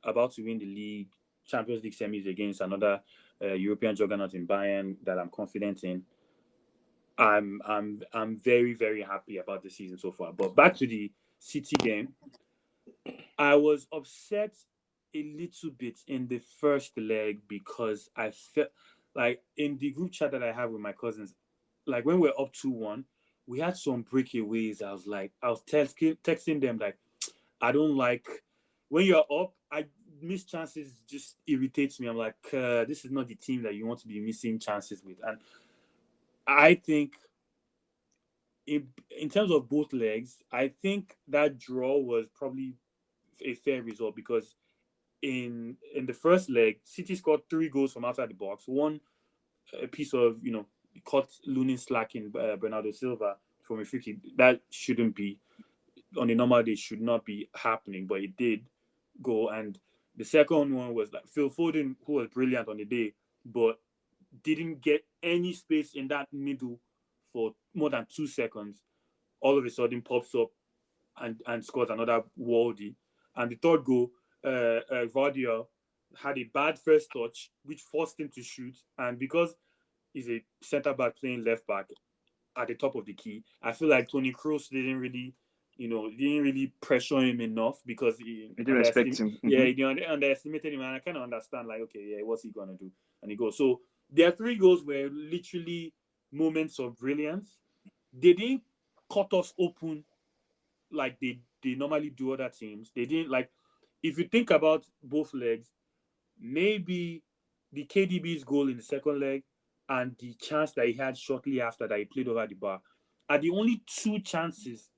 about to win the league, Champions League semis against another European juggernaut in Bayern that I'm confident in. I'm very, very happy about the season so far. But back to the City game, I was upset a little bit in the first leg because I felt like in the group chat that I have with my cousins, like when we're up 2-1, we had some breakaways. I was texting them like, I don't like when you're up. I miss chances just irritates me. I'm like, this is not the team that you want to be missing chances with. And I think in terms of both legs, I think that draw was probably a fair result because in the first leg, City scored 3 goals from outside the box. One, a piece of caught Lunin slacking Bernardo Silva from a free kick. That shouldn't be on a normal day, should not be happening, but it did go. And the second one was like Phil Foden, who was brilliant on the day, but didn't get any space in that middle for more than 2 seconds. All of a sudden pops up and scores another worldie. And the third goal, Vardier had a bad first touch, which forced him to shoot. And because he's a centre back playing left back at the top of the key, I feel like Toni Kroos didn't really pressure him enough because he didn't respect him. Yeah, he underestimated him, and I kind of understand, like, okay, yeah, what's he gonna do? And he goes. So their 3 goals were literally moments of brilliance. They didn't cut us open like they normally do other teams. They didn't like. If you think about both legs, maybe the KDB's goal in the second leg and the chance that he had shortly after that he played over the bar are the only 2 chances,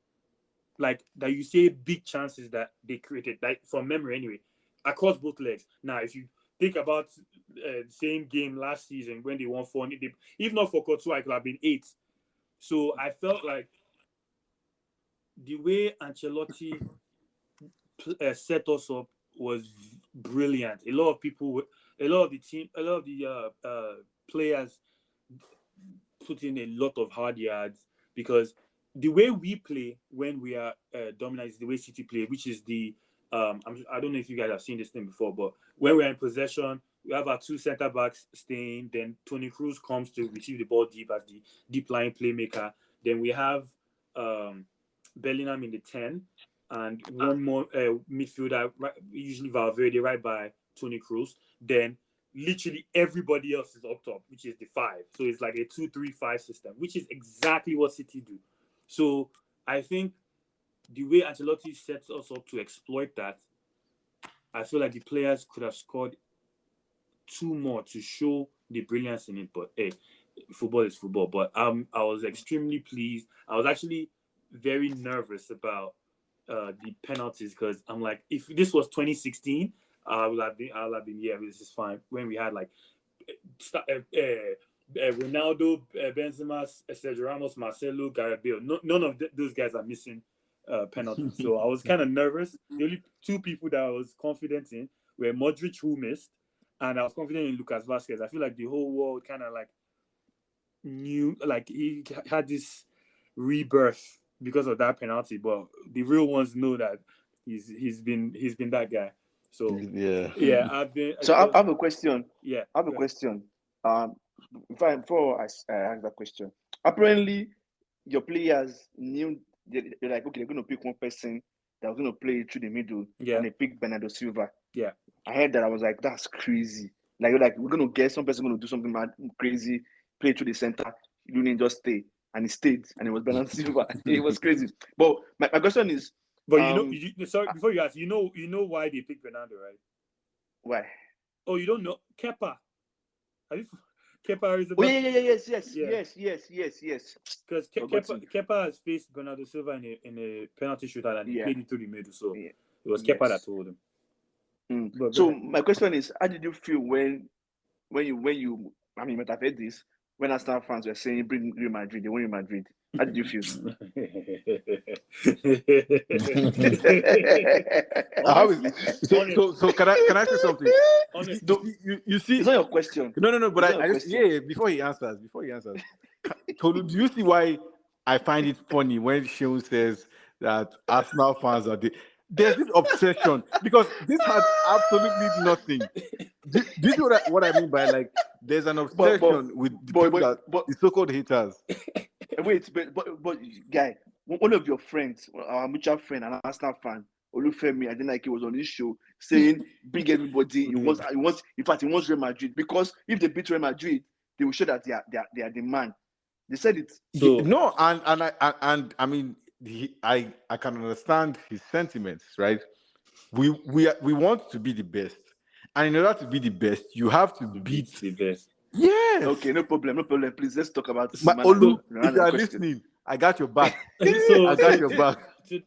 like that you say big chances that they created, like from memory anyway, across both legs. Now, if you think about the same game last season when they won 4, if not for Courtois, it could have been 8. So I felt like the way Ancelotti set us up was brilliant. A lot of the players put in a lot of hard yards because the way we play when we are dominant is the way City play, which is I don't know if you guys have seen this thing before, but when we're in possession, we have our 2 centre backs staying. Then Toni Kroos comes to receive the ball deep as the deep line playmaker. Then we have Bellingham in the 10 and one more midfielder, usually Valverde, right by Toni Kroos. Then literally everybody else is up top, which is the 5. So it's like a 2-3-5 system, which is exactly what City do. So I think the way Ancelotti sets us up to exploit that, I feel like the players could have scored 2 more to show the brilliance in it. But hey, football is football. But I was extremely pleased. I was actually very nervous about the penalties because I'm like, if this was 2016, I'll have been yeah, this is fine. When we had like Ronaldo, Benzema, Sergio Ramos, Marcelo, Gareth Bale, none of those guys are missing penalties. So I was kind of nervous. The only 2 people that I was confident in were Modric, who missed, and I was confident in Lucas Vasquez. I feel like the whole world kind of like knew, like he had this rebirth because of that penalty, but the real ones know that he's been that guy. So yeah. I've been. So I have a question. Yeah, I have a question. Before I ask that question, apparently your players knew they're like, okay, they're going to pick one person that was going to play through the middle, Yeah. and they picked Bernardo Silva. Yeah. I heard that. I was like, that's crazy. Like we're going to get some person going to do something mad, crazy, play through the center. You didn't just stay, and he stayed, and it was Bernardo Silva. It was crazy. But my question is, But sorry, before you ask, you know why they picked Bernardo, right? why? Oh, you don't know Kepa? Have you? Kepa is Oh yes. Because Kepa has faced Bernardo Silva in a penalty shootout, and he played it through the middle, so it was Kepa that told him. So my question is, how did you feel when you I mean, you might have heard this when Arsenal fans were saying bring Real Madrid, they want Real Madrid. How did you feel? Honestly, so can I say something? Honestly, you see, it's not your question. No, but I just before he answers, Tolu, do you see why I find it funny when Seun says that Arsenal fans there's this obsession because this had absolutely nothing. This is what I mean by like there's an obsession with the so-called haters. Wait, but guy, one of your friends, our mutual friend, an Arsenal fan, Olufemi, I didn't like he was on this show saying bring everybody. He wants. In fact, he wants Real Madrid because if they beat Real Madrid, they will show that they are the man. They said it. So, no, and I mean, I can understand his sentiments, right? We want to be the best, and in order to be the best, you have to beat the best. Yes. Okay, no problem. Please, let's talk about this. Olu, if you are listening, I got your back. I got your back.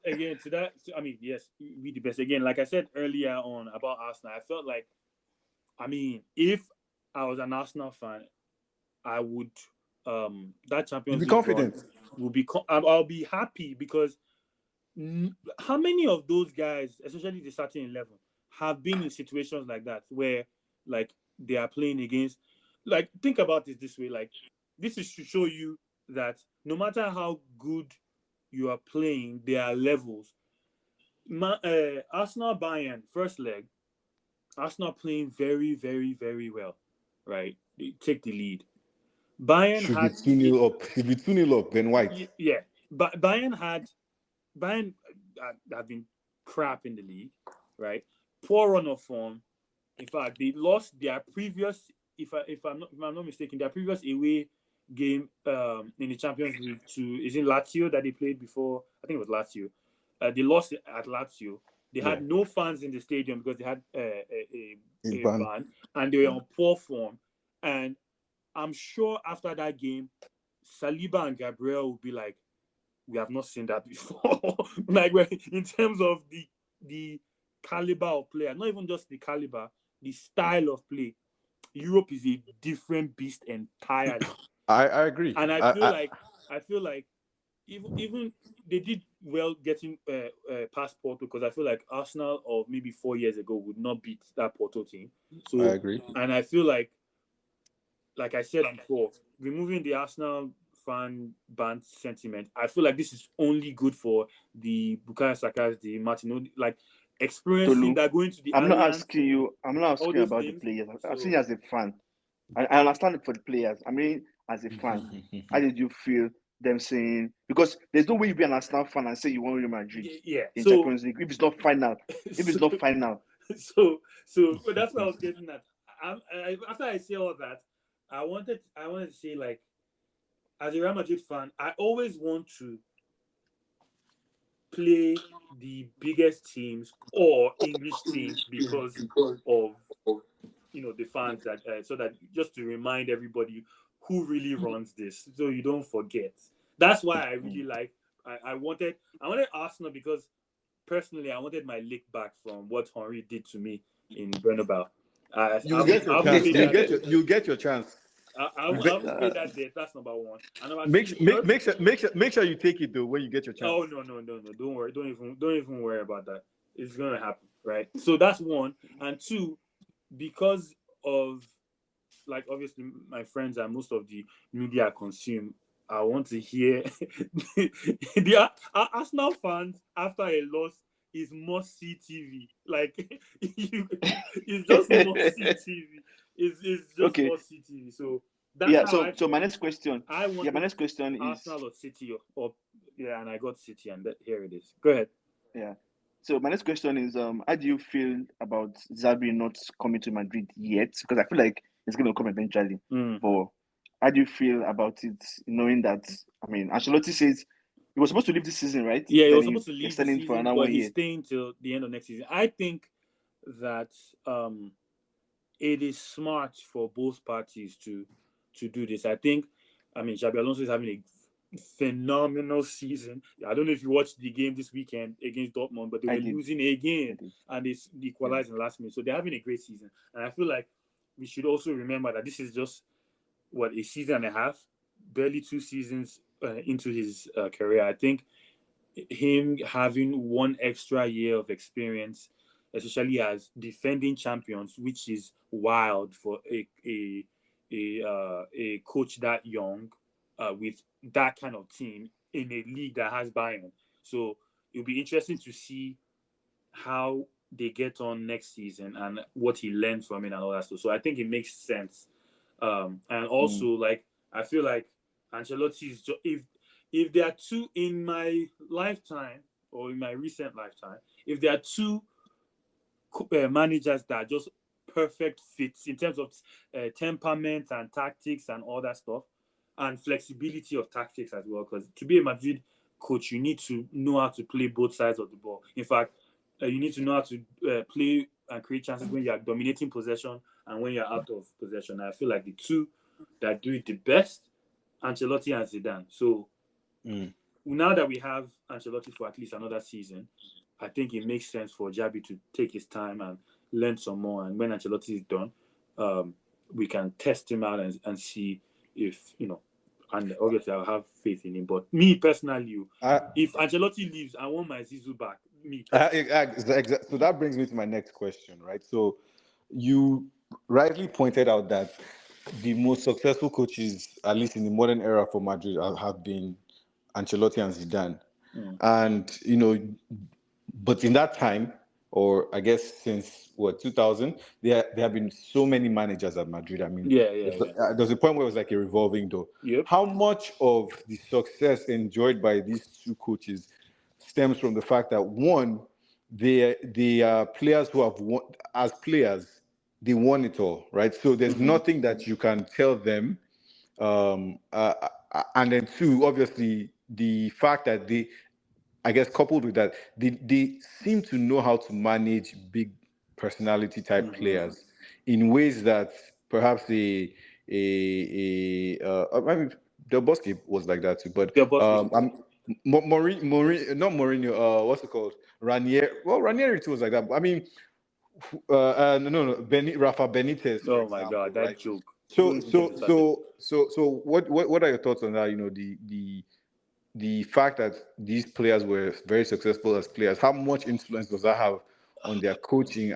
I mean, yes, be the best. Again, like I said earlier on about Arsenal, I felt like, I mean, if I was an Arsenal fan, I would that Champions League confident. I'll be happy because how many of those guys, especially the starting 11, have been in situations like that where like they are playing against, like, think about it this way, like, this is to show you that no matter how good you are playing, there are levels. Arsenal Bayern first leg, Arsenal playing very, very, very well, right? They take the lead. Bayern should had be 2-0 up. Should be 2-0 up. Ben White. Yeah, but Bayern had been crap in the league, right? Poor run of form. In fact, they lost their previous, if I'm not mistaken, their previous away game in the Champions League is in Lazio that they played before. I think it was Lazio. They lost at Lazio. They had no fans in the stadium because they had a ban, and they were on poor form. And I'm sure after that game, Saliba and Gabriel would be like, we have not seen that before. Like, in terms of the caliber of player, not even just the caliber, the style of play. Europe is a different beast entirely. I agree, and I feel like even they did well getting past Porto, because I feel like Arsenal of maybe 4 years ago would not beat that Porto team. So I agree, and I feel like I said before, removing the Arsenal fan band sentiment, I feel like this is only good for the Bukayo Saka's, the Martinelli, like experiencing that going to the I'm Allianz, not asking you about the players. I'm saying as a fan. I understand it for the players. I mean, as a fan, how did you feel them saying, because there's no way you be an Arsenal fan and say you want Real Madrid in Champions League if it's not final. So that's what I was getting at. After I say all that, I wanted to say, like, as a Real Madrid fan, I always want to play the biggest teams or English teams because of the fans, that so that just to remind everybody who really runs this, so you don't forget. That's why I really like. I wanted Arsenal because personally I wanted my lick back from what Henry did to me in Bernabeu. You'll get your chance. I'll pay that debt. That's number one. And make sure you take it though when you get your chance. Oh no! Don't worry. Don't even worry about that. It's gonna happen, right? So that's one. And two, because of, like, obviously my friends and most of the media I consume, I want to hear the Arsenal fans after a loss is must see TV. Like it's just must see TV. It's just Okay. must see TV. So that's Yeah. how So I so my felt. next question. I Yeah, my wanted next question is Arsenal or City or yeah, and I got City, and here it is. Go ahead. yeah. So my next question is how do you feel about Zabi not coming to Madrid yet? Because I feel like it's gonna come eventually. Mm. But how do you feel about it, knowing that I mean Ancelotti says he was supposed to leave this season, right? Yeah, he Then was he supposed to leave the extended for season, another but one he's year. staying till the end of next season. I think that it is smart for both parties to do this. I think, I mean, Xabi Alonso is having a phenomenal season. I don't know if you watched the game this weekend against Dortmund, but they I were did. losing I again, did. and they equalized in the last minute. So they're having a great season, and I feel like we should also remember that this is just a season and a half, barely 2 seasons into his career. I think him having one extra year of experience, especially as defending champions, which is wild for a coach that young, with that kind of team in a league that has Bayern. So it'll be interesting to see how they get on next season and what he learns from it and all that stuff. So I think it makes sense. And also, like, I feel like Ancelotti is if there are two in my lifetime or in my recent lifetime, if there are two managers that are just perfect fits in terms of temperament and tactics and all that stuff, and flexibility of tactics as well. Because to be a Madrid coach, you need to know how to play both sides of the ball. In fact, you need to know how to play and create chances when you are dominating possession and when you're out of possession. And I feel like the two that do it the best, Ancelotti and Zidane. So now that we have Ancelotti for at least another season, I think it makes sense for Jabi to take his time and learn some more. And when Ancelotti is done, we can test him out and see if, and obviously I'll have faith in him. But me personally, if Ancelotti leaves, I want my Zizou back. Me personally. So that brings me to my next question, right? So you rightly pointed out that the most successful coaches, at least in the modern era for Madrid, have been Ancelotti and Zidane. And, but in that time, or I guess since 2000, there have been so many managers at Madrid. I mean, Yeah. there's a point where it was like a revolving door. Yep. How much of the success enjoyed by these two coaches stems from the fact that one, they are players who have won as players, they won it all, right? So there's nothing that you can tell them. And then two, obviously, the fact that I guess coupled with that, they seem to know how to manage big personality type players in ways that perhaps I mean, Del Bosque was like that too, but Del Bosque. Not Mourinho. What's it called? Ranieri. Well, Ranieri too was like that. But I mean, no, Rafa Benitez, for Oh my example, God, that right? joke. So, Don't even get so, me started. so, what are your thoughts on that? The fact that these players were very successful as players, how much influence does that have on their coaching,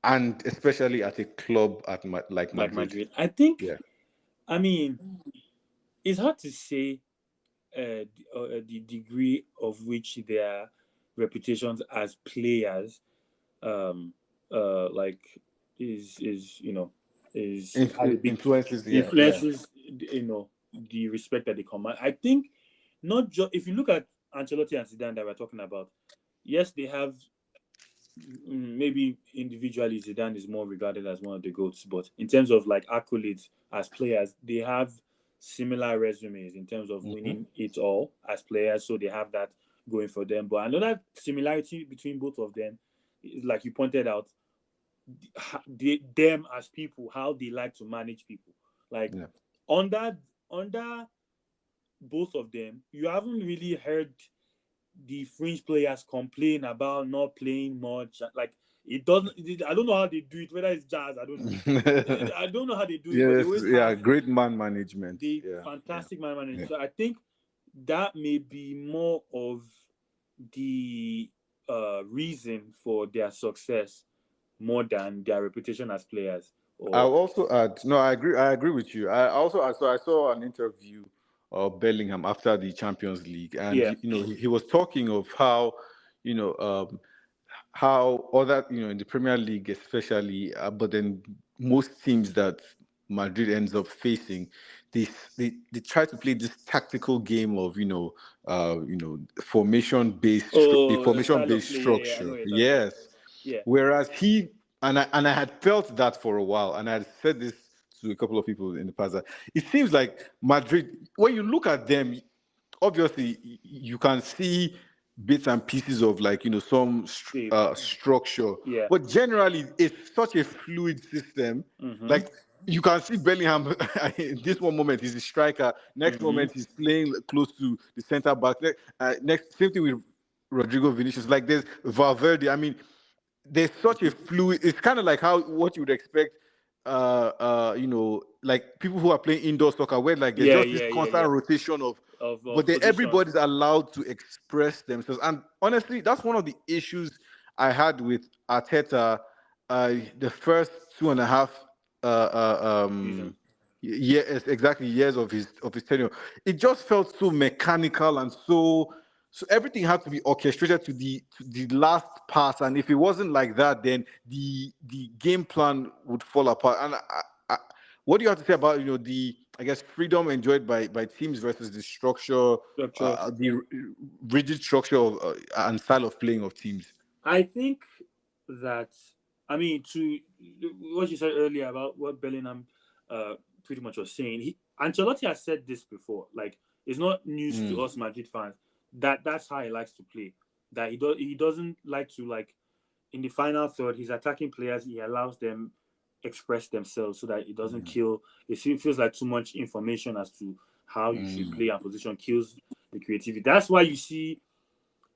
and especially at a club like Like Madrid? Madrid. I think, Yeah. I mean, it's hard to say the degree of which their reputations as players, um, like is has a big Influences, yeah. influences the respect that they command. I think not just if you look at Ancelotti and Zidane that we're talking about, yes, they have maybe individually Zidane is more regarded as one of the goats, but in terms of like accolades as players, they have similar resumes in terms of winning it all as players, so they have that going for them. But another similarity between both of them is, like you pointed out, them as people, how they like to manage people. Like Yeah. under both of them, you haven't really heard the fringe players complain about not playing much. Like it doesn't. I don't know how they do it. Whether it's jazz, I don't know. I don't know how they do it, but they Yes, always yeah, have great man management. the Yeah, fantastic man yeah. management. So I think that may be more of the reason for their success more than their reputation as players I'll Or also add. No, I agree. I agree with you. I saw an interview of Bellingham after the Champions League, and yeah, he was talking of how you know how other in the Premier League especially, but then most teams that Madrid ends up facing, they they try to play this tactical game of a oh, the formation style of based play. Yeah, I know structure. what you're talking about. Yes, Yeah, whereas I had felt that for a while, and I had said this to a couple of people in the past that it seems like Madrid, when you look at them, obviously you can see bits and pieces of some Dave. structure, Yeah. but generally it's such a fluid system. Mm-hmm. Like you can see Bellingham in this one moment he's a striker, next Mm-hmm. moment he's playing close to the center back, next same thing with Rodrigo Vinicius. Like there's Valverde. I mean, there's such a fluid. It's kind of like how what you would expect. Like people who are playing indoor soccer, where like there's Yeah, just this yeah, yeah, constant yeah. rotation of, but Of then positions. everybody's allowed to express themselves. And honestly, that's one of the issues I had with Arteta. The first 2.5 uh, Season. years, exactly years of his tenure, it just felt so mechanical and so everything had to be orchestrated to the last pass, and if it wasn't like that, then the game plan would fall apart. And what do you have to say about the I guess freedom enjoyed by teams versus the structure, Structure. the rigid structure of, and style of playing of teams? I think that I mean to what you said earlier about what Bellingham uh pretty much was saying. Ancelotti has said this before. Like it's not news to Mm, us Madrid fans that that's how he likes to play. That he doesn't like to like in the final third he's attacking players. He allows them express themselves so that it doesn't mm, kill. It feels like too much information as to how you should mm. play and position kills the creativity. That's why you see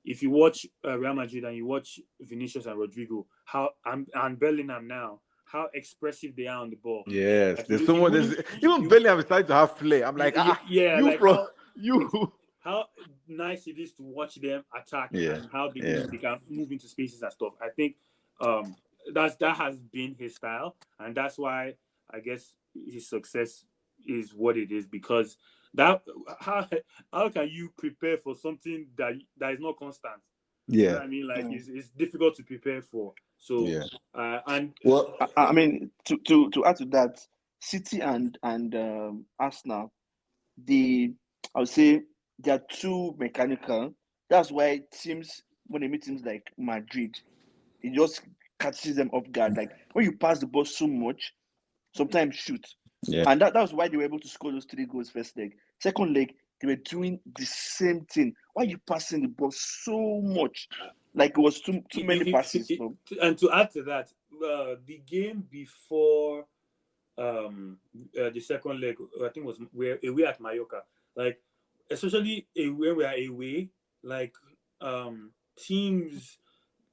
if you watch Real Madrid and you watch Vinicius and Rodrigo, how and Bellingham now, how expressive they are on the ball. Yes, Like there's you someone. There's wouldn't even you Bellingham is starting to have flair. I'm like, yeah you like from you. how nice it is to watch them attack Yeah, and how yeah, they can move into spaces and stuff. I think um that has been his style, and that's why I guess his success is what it is because that how how can you prepare for something that is not constant? You know yeah, what I mean? Like Mm. it's difficult to prepare for. So yeah. and Well, I mean, to add to that, City and Arsenal, they I would say they are too mechanical. That's why teams when they meet teams like Madrid, it just catches them off guard. Like when you pass the ball so much, sometimes shoot. yeah, And that was why they were able to score those 3 goals first leg. Second leg, they were doing the same thing. Why are you passing the ball so much? Like it was too many passes. No? and to add to that, the game before the second leg, I think was we're away at Mallorca. Like especially when we are away, like teams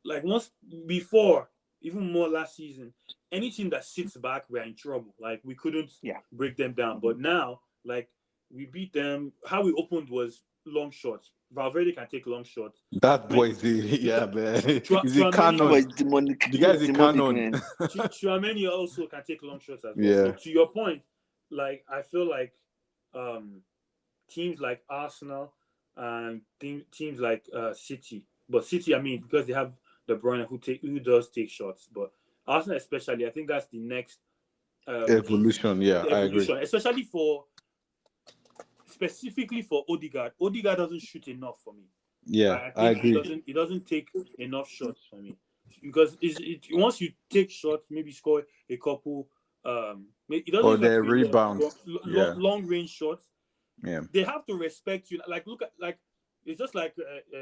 like once before, even more last season, any team that sits back, we're in trouble. Like we couldn't Yeah. break them down. Mm-hmm. But now, like we beat them. How we opened was long shots. Valverde can take long shots. that boy When is yeah, man. He's a Chouameni, That boy cannon. is demonic. The guy's He's a demonic, cannon. man. Chouameni also can take long shots as well. So Yeah, to your point, like I feel like um, teams like Arsenal and teams like City, but City, I mean, because they have De Bruyne who does take shots, but Arsenal especially, I think that's the next evolution. Yeah, the I agree. evolution, especially for specifically for Odegaard. Odegaard doesn't shoot enough for me. Yeah, I I think agree. he doesn't take enough shots for me because once you take shots, maybe score a couple. It doesn't Or even have to the be a lot. rebounds. Yeah, Long range shots. yeah, They have to respect you. Like look at like it's just like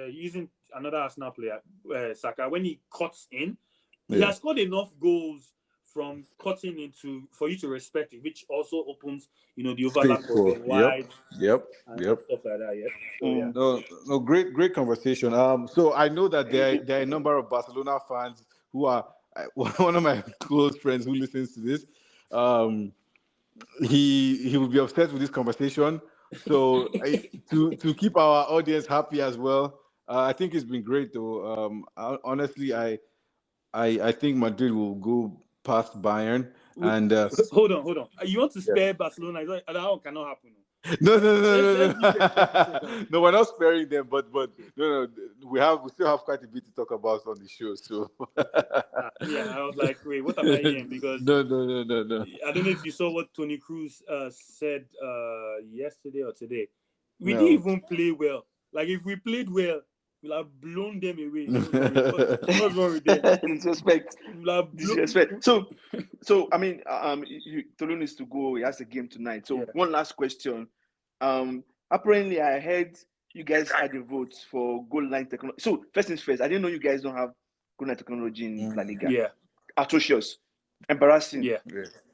using another Arsenal player, Saka. When he cuts in, he yeah. has scored enough goals from cutting into for you to respect it, which also opens the overlap Space for for. Ben Yep, White yep, and yep. stuff like that. Yeah. So yeah. Mm. No, no, great conversation. So I know that It- there are a number of Barcelona fans who are one of my close friends who listens to this. Um, he will be upset with this conversation. So to keep our audience happy as well, I think it's been great though. Honestly, I think Madrid will go. past Bayern. And hold on. You want to spare Barcelona? That cannot happen. no, Let's give them 30 seconds. no, we're not sparing them, but no, we still have quite a bit to talk about on the show. So yeah, I was like, wait, what am I hearing? Because no. I don't know if you saw what Tony Cruz said yesterday or today. We No. didn't even play well. Like if we played well, we'll have blown them away. What's wrong with them? Disrespect. We'll have Disrespect. So I mean, Tolu needs to go. He has a game tonight. So one last question. Apparently, I heard you guys had a vote for goal line technology. So first things first, I didn't know you guys don't have goal line technology in La Liga. Yeah. Atrocious. Embarrassing. Yeah.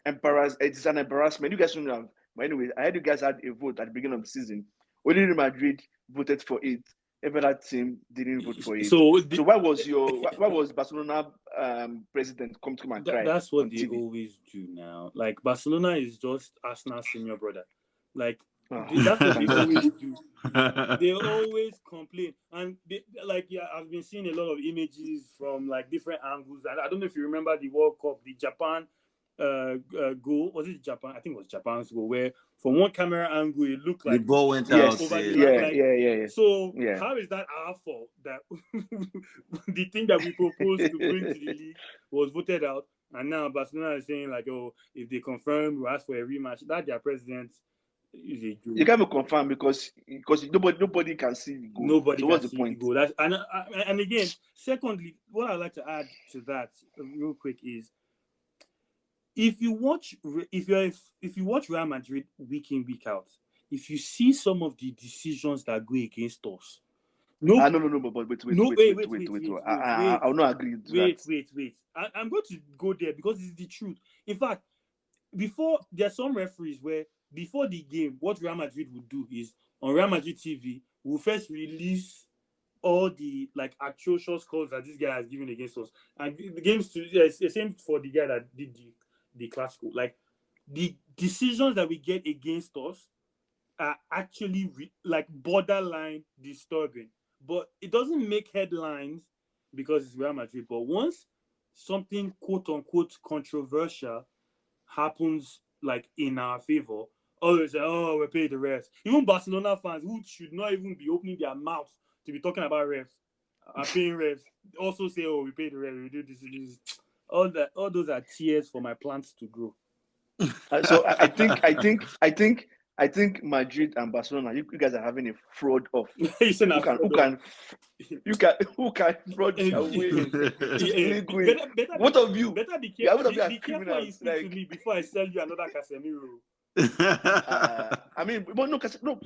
It's an embarrassment. You guys don't have. But anyway, I heard you guys had a vote at the beginning of the season. Only Real Madrid voted for it. Every other team didn't vote for it. So why was Barcelona president come to my cry? That's what they always do now. Like Barcelona is just Arsenal's senior brother. Like that's what they always do. They always complain, and I've been seeing a lot of images from like different angles. And I don't know if you remember the World Cup, the Japan goal. Was it Japan? I think it was Japan's goal, where from one camera angle it looked like the ball went out. Over yeah. So how is that our fault that the thing that we proposed to bring to the league was voted out, and now Barcelona is saying like, oh, if they confirm, we'll ask for a rematch. That their president is a joke. You can't confirm because nobody can see the goal. Nobody can see the goal. And again, secondly, what I'd like to add to that real quick is, if you watch Real Madrid week in, week out, if you see some of the decisions that go against us, but wait. I will not agree to that. Wait. I'm going to go there because it's the truth. In fact, there's some referees where before the game, what Real Madrid would do is on Real Madrid TV, we'll first release all the like atrocious calls that this guy has given against us, and the games the same for the guy that did the Clasico. Like the decisions that we get against us are actually like borderline disturbing, but it doesn't make headlines because it's Real Madrid. But once something quote unquote controversial happens like in our favor, always say, oh, we pay the refs. Even Barcelona fans who should not even be opening their mouths to be talking about refs are paying refs also say, oh, we pay the refs, we do this. All those are tears for my plants to grow. So I think Madrid and Barcelona, you guys are having a fraud off. Who can fraud their way? What of you? Better be careful. Be careful when you speak to me before I sell you another Casemiro. I mean, but no.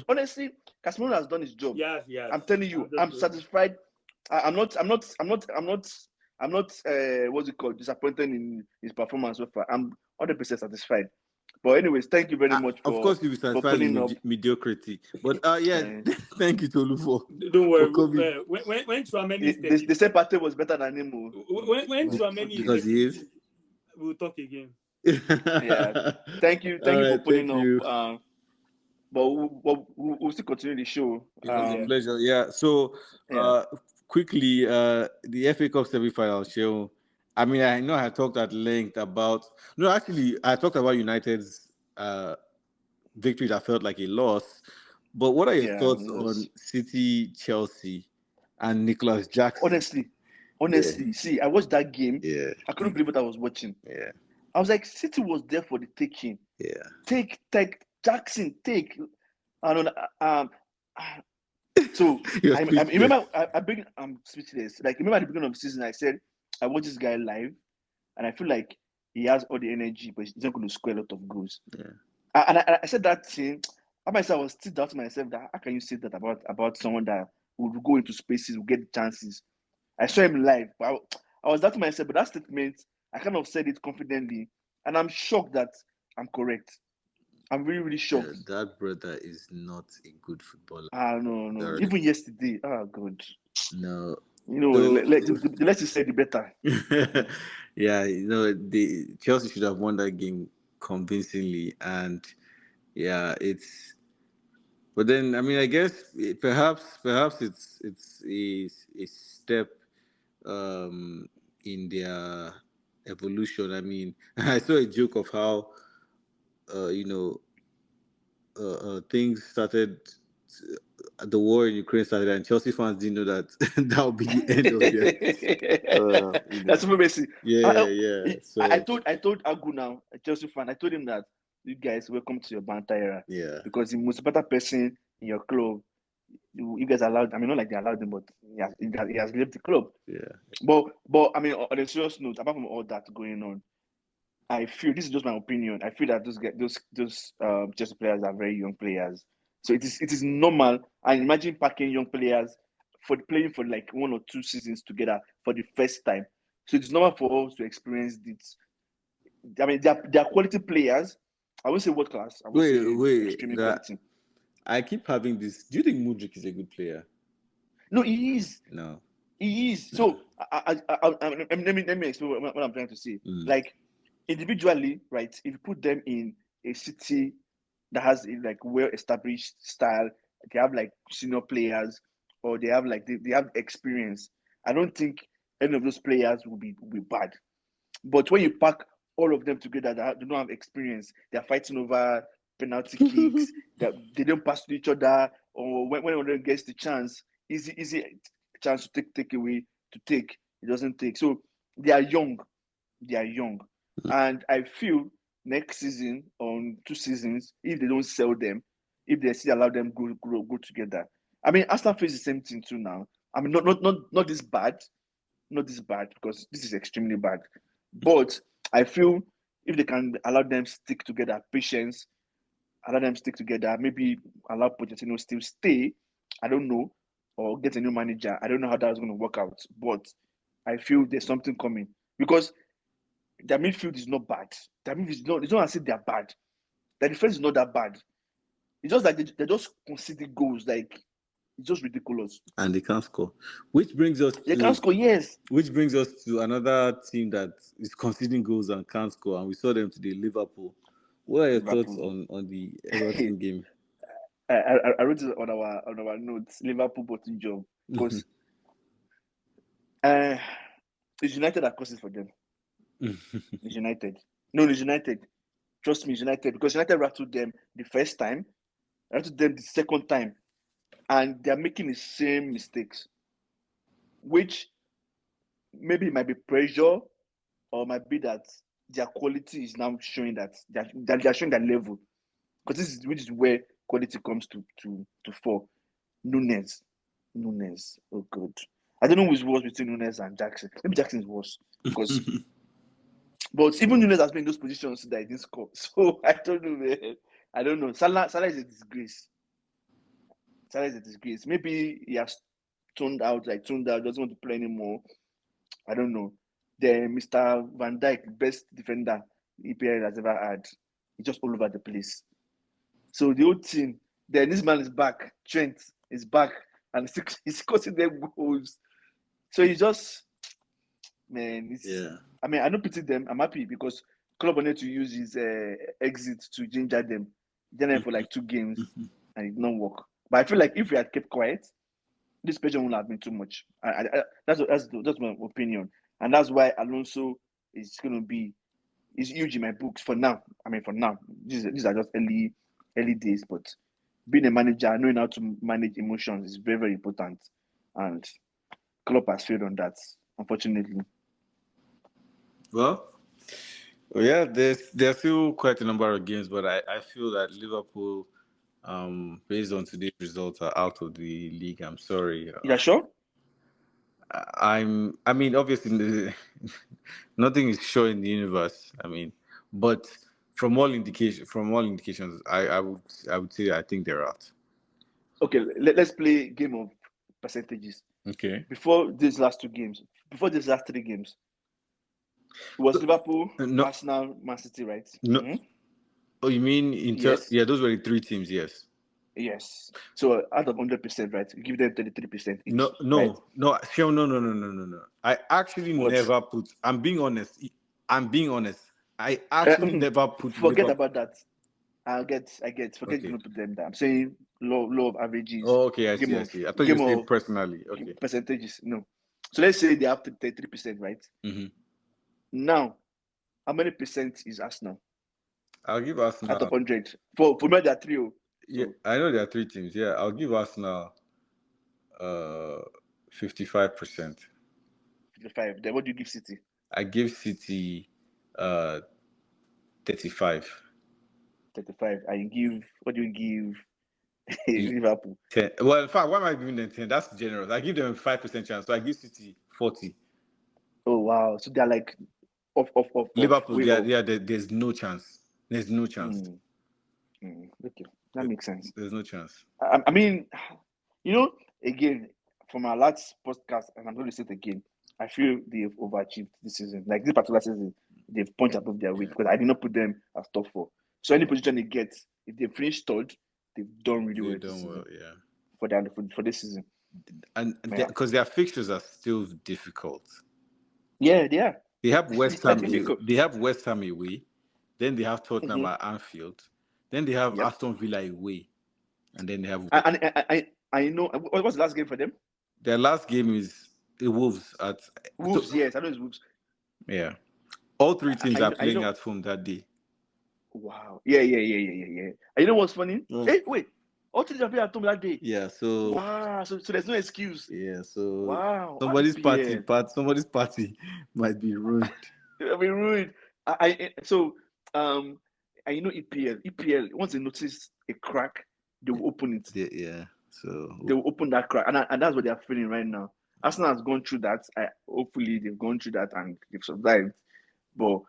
Honestly, Casemiro has done his job. Yes. I'm telling you, I'm satisfied. I'm not. What's it called? Disappointed in his performance so far. I'm 100% satisfied. But anyways, thank you very much. Of course, you'll be satisfied in mediocrity. But thank you, Tolu, for. Don't worry. When Tchouameni, they said Partey was better than him. When Tchouameni, because he is. We'll talk again. Thank you for putting up. But we'll still continue the show. Pleasure. Yeah. So, quickly, the FA Cup semi-final show. I mean, I know I talked at length about. No, actually, I talked about United's victory that felt like a loss. But what are your thoughts on City, Chelsea, and Nicholas Jackson? Honestly, see, I watched that game. Yeah. I couldn't believe what I was watching. Yeah. I was like, City was there for the taking. Yeah. Take Jackson, take. I don't know. So I remember I'm speechless. Like remember at the beginning of the season, I said I watched this guy live, and I feel like he has all the energy, but he's not going to score a lot of goals. Yeah. And I said that thing. I was still doubting myself that how can you say that about someone that would go into spaces, will get chances. I saw him live, but I was doubting myself. But that statement, I kind of said it confidently, and I'm shocked that I'm correct. I'm really, really shocked. That brother is not a good footballer. No. Even yesterday, God. No. The less you say, the better. Yeah, the Chelsea should have won that game convincingly, and it's. But then, I mean, I guess perhaps it's a step in their evolution. I mean, I saw a joke of how, you know, things started. The war in Ukraine started, and Chelsea fans didn't know that that would be the end of their. You That's know, supremacy. yeah, yeah. I So told Agu now, a Chelsea fan, I told him that you guys welcome to your banter era yeah, because the most better person in your club, you guys allowed. I mean, not like they allowed him, but he has left the club. yeah. But I mean, on a serious note, apart from all that going on, I feel this is just my opinion. I feel that those Chelsea players are very young players, so it is normal. And imagine packing young players for playing for like 1 or 2 seasons together for the first time. So it's normal for us to experience this. I mean, they are quality players. I won't say world class. I would say Wait. extremely That quality. I keep having this. Do you think Mudrik is a good player? No, he is. No, He is. no. So let me explain what I'm trying to say. Mm. Like individually, right? If you put them in a city that has a like well-established style, they have like senior players, or they have like they have experience. I don't think any of those players will be bad. But when you pack all of them together that do not have experience, they're fighting over penalty kicks, that they don't pass to each other, or when one of them gets the chance, easy chance to take away to take, it doesn't take. So they are young, they are young, and I feel next season or 2 seasons, if they don't sell them, if they still allow them go together. I mean, Arsenal face the same thing too now. I mean, not this bad, not this bad because this is extremely bad. But I feel if they can allow them stick together, patience, allow them stick together, maybe allow Pochettino still stay. I don't know, or get a new manager. I don't know how that's going to work out, but I feel there's something coming because their midfield is not bad. Their midfield is not. It's not as if they're bad. Their defense is not that bad. It's just like they just conceding goals. Like it's just ridiculous. And they can't score. Which brings us They can't to score. Yes. another team that is conceding goals and can't score, and we saw them today, Liverpool. What are your thoughts Liverpool. on the Everton game? I wrote it on our notes. Liverpool bottom job because it's United that causes for them. It's United. No, it's United. Trust me, it's United because United rattled them the first time, rattled them the second time, and they're making the same mistakes, which maybe it might be pressure or might be that their quality is now showing that they're showing that level because this is which is where quality comes to fall. Nunes. Oh God. I don't know who's worse between Nunes and Jackson. Maybe Jackson is worse because, but even Nunes has been in those positions that he didn't score. So I don't know, man. I don't know. Salah is a disgrace. Salah is a disgrace. Maybe he has tuned out, doesn't want to play anymore. I don't know. Then Mr. Van Dijk, best defender EPL has ever had. He's just all over the place. So the whole team, then this man is back. Trent is back and he's causing them goals. So he's just, man, Yeah. I mean, I don't pity them. I'm happy because Club wanted to use his exit to ginger them. Then for like 2 games and it did not work. But I feel like if we had kept quiet, this pressure wouldn't have been too much. That's my opinion. And that's why Alonso is going to be is huge in my books for now. I mean, for now, these are just early days. But being a manager, knowing how to manage emotions is very, very important. And Klopp has failed on that, unfortunately. Well, yeah, there's still quite a number of games, but I feel that Liverpool, based on today's results, are out of the league. I'm sorry. Yeah, sure. I mean, obviously, nothing is sure in the universe. I mean, but from all indications, I would say I think they're out. Okay, let's play game of percentages. Okay. Before these last 3 games, it was Liverpool, No, Arsenal, Man City, right? no. Mm-hmm. Oh, you mean Yes. Yeah, those were the 3 teams. Yes. Yes. So out of 100%, right? Give them 33% each, No, right? no, Shell, no. I actually What? never put. I'm being honest. I actually never put Forget Liverpool. about that. I get. Forget Okay. you're gonna put them there. I'm saying law of averages. Oh, okay. I see. I see. I thought you were Game saying of personally. Okay. percentages. No. So let's say they have 33%, right? Mm-hmm. Now, how many percent is Arsenal I'll give out of Arsenal. 100? For me, there are three. Yeah, So I know there are three teams. Yeah, I'll give Arsenal 55%. 55. Then what do you give City? I give City 35. 35. And what do you give You- Liverpool? 10. Well, in fact, why am I giving them 10? That's generous. I give them a 5% chance. So I give City 40. Oh wow! So they're like off, Liverpool, way off. there's no chance. There's no chance. Okay, that makes sense. There's no chance. I mean, again, from our last podcast, and I'm going to say it again, I feel they've overachieved this season. Like this particular season, they've punched above their weight because I did not put them as top 4. So any position they get, if they finish third, they've done really well They've this done well, season yeah. for this season. And Yeah. because their fixtures are still difficult. Yeah, they are. They have West They are Ham. difficult. They have West Ham away. Then they have Tottenham at Anfield. Then they have Yep. Aston Villa away. And then they have And I know what was the last game for them? their last game is the Wolves at Wolves. so- Yes, I know it's Wolves. yeah. All three teams I are playing know. at home that day. Wow. Yeah. And you know what's funny? Hey, wait. All three are playing at home that day. Yeah, so Wow. So there's no excuse. yeah, so Wow. somebody's IPL. somebody's party might be ruined. I mean, ruined. And you know EPL. Once they notice a crack, they will open it. Yeah. So They will open that crack, and that's what they are feeling right now. Arsenal has gone through that. Hopefully, they've gone through that and they've survived. But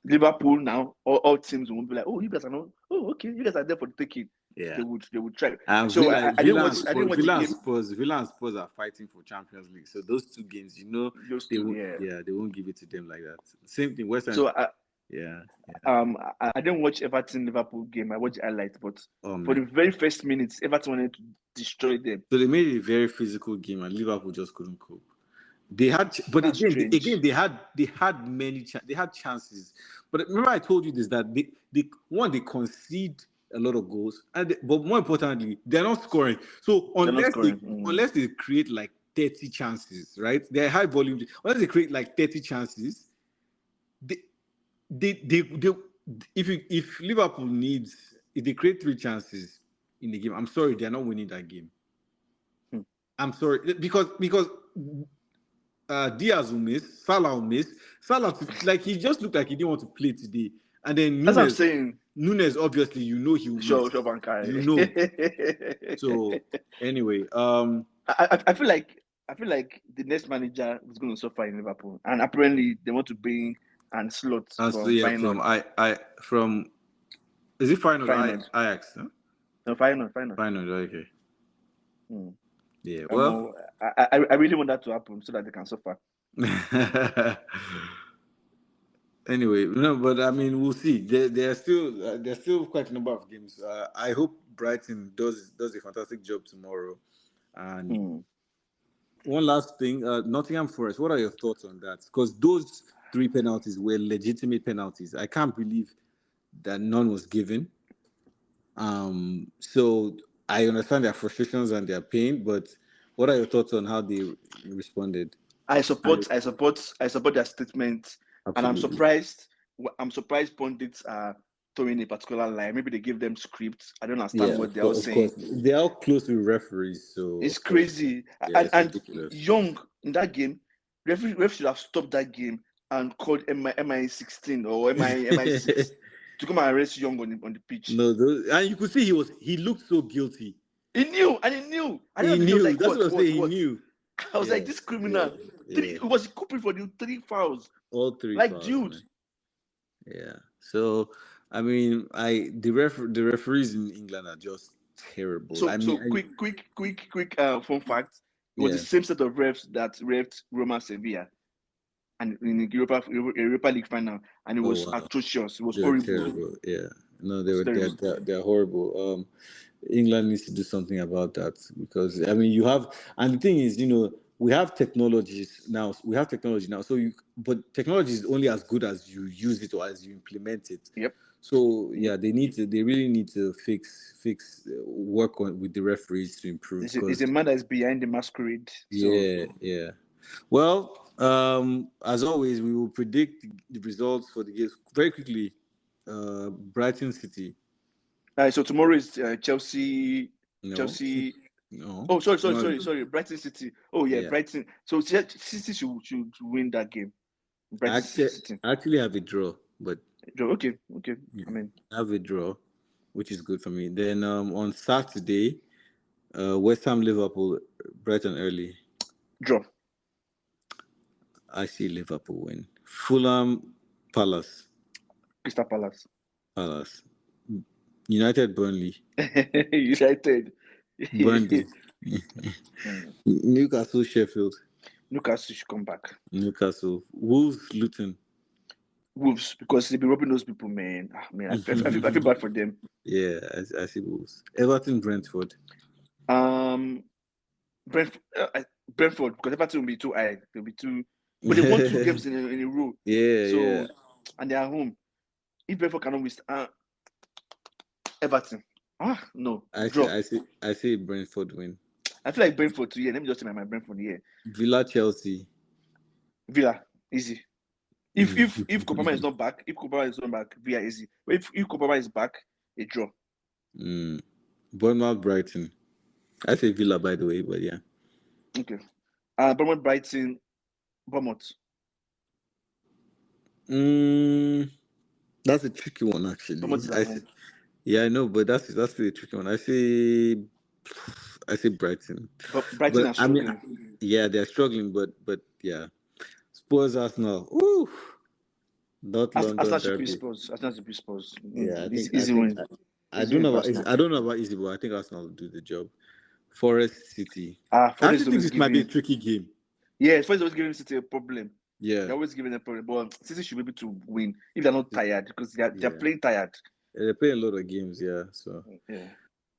Liverpool now, all teams won't be like, "Oh, you guys are not. Oh, okay, you guys are there for the taking." yeah. They would try. And So Villa, I didn't watch. I didn't watch the Villa and game. Spurs are fighting for Champions League. So those two games, Those they two, won't, yeah. they won't give it to them like that. Same thing, West Ham. So yeah. I didn't watch Everton Liverpool game. I watched highlights, but Oh, for man. the very first minutes, Everton wanted to destroy them. So they made it a very physical game, and Liverpool just couldn't cope. They had, but That's again, strange. they had many, they had chances. But remember, I told you this that they concede a lot of goals, but more importantly, they're not scoring. So unless they create like 30 chances, right? They're high volume. Unless they create like 30 chances, they if Liverpool if they create 3 chances in the game, I'm sorry, they're not winning that game. I'm sorry because Diaz will miss, Salah will miss. Salah, like he just looked like he didn't want to play today. And then That's what I'm saying. Nunes, obviously, he will miss. Sure, So anyway, I feel like the next manager is going to suffer in Liverpool, and apparently they want to bring and slot from Feyenoord. from is it Feyenoord? Feyenoord. Ajax? Huh? No, Feyenoord. Feyenoord, okay. Yeah, well, I really want that to happen so that they can suffer. Anyway, but I mean, we'll see. There's still quite a number of games. I hope Brighton does a fantastic job tomorrow. And one last thing, Nottingham Forest. What are your thoughts on that? Because those 3 penalties were legitimate penalties. I can't believe that none was given. So I understand their frustrations and their pain, but what are your thoughts on how they responded? I support their statement. Absolutely. And I'm surprised pundits are throwing a particular line. Maybe they give them scripts. I don't understand what they're all saying. They're all close with referees, so it's crazy. And Young in that game, referee should have stopped that game and called MI16 or MI6 to come and arrest Young on the pitch. No, and you could see he looked so guilty. He knew. I didn't know. Like, that's what I was saying. He knew. I was like, this criminal. He was coupled for the 3 fouls. All 3 like fouls, dude. Man. Yeah. So I mean, the referees in England are just terrible. So quick fun fact. It was the same set of refs that refed Roma Sevilla, and in the Europa League final, and it was atrocious. It was horrible. Terrible. Yeah. No, they're horrible. England needs to do something about that because I mean and the thing is, we have technology now. So but technology is only as good as you use it or as you implement it. Yep. So yeah, they really need to work on with the referees to improve. It's a man that's behind the masquerade. So. Yeah. Well, as always, we will predict the results for the games very quickly. Brighton City. All right, so tomorrow is Chelsea. No, Chelsea. no, Oh, sorry, sorry, no. sorry, sorry. Brighton City. Oh yeah, Yeah, Brighton. So City should win that game. I Brighton actually, City. I actually have a draw, but Okay, okay. yeah, I mean, I have a draw, which is good for me. Then on Saturday, West Ham Liverpool, Brighton early. draw. I see Liverpool win. Fulham Palace. Crystal Palace. Palace. United Burnley. United. Burnley. Mm. Newcastle Sheffield. Newcastle should come back. Newcastle. Wolves Luton. Wolves, because they've been robbing those people, man. Ah, man, I feel bad for them. Yeah, I see Wolves. Everton Brentford. Um, Brentford, because Everton will be too high. They'll be too, but they won 2 games in a row. Yeah, So, yeah. and they are home. If Brentford cannot win, Everton. No, draw. I see Brentford win. I feel like Brentford too. Yeah, let me just say my Brentford here. Villa Chelsea. Villa, easy. If Kopama is not back, Villa easy. But if Kopama is back, a draw. Bournemouth Brighton. I say Villa, by the way, but yeah. Okay. Bournemouth Brighton, Bournemouth. That's a tricky one, actually. Bournemouth is at home. Yeah, I know, but that's a tricky one. I say Brighton. But Brighton are struggling. I mean, yeah, they're struggling, but yeah. Spurs Arsenal. Ooh. Not London Arsenal should derby. beat Spurs. Arsenal should beat Spurs. Yeah, Easy win. I don't know about easy, but I think Arsenal will do the job. Forest City. Forest I actually think this might be a tricky game. Yeah, Forest is always giving City a problem. Yeah, they're always giving a problem. But City should be able to win if they're not tired, because they're playing tired. They're playing a lot of games. Yeah, so yeah.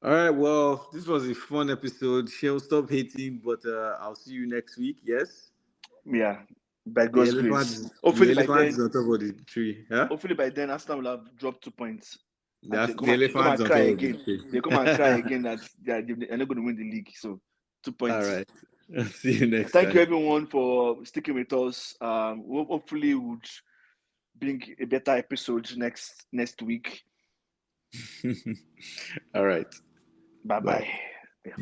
All right. Well, this was a fun episode. She'll stop hating, but I'll see you next week. Yes. Yeah. By God's grace. Hopefully the by elephant then, is on top of the tree. Huh? Hopefully by then, Arsenal will have dropped 2 points. The come and cry again. They come and cry right. again that they're not going to win the league. So 2 points. All right. See you next time. Thank you everyone for sticking with us. Hopefully we'll bring a better episode next week. All right. Bye. Yeah.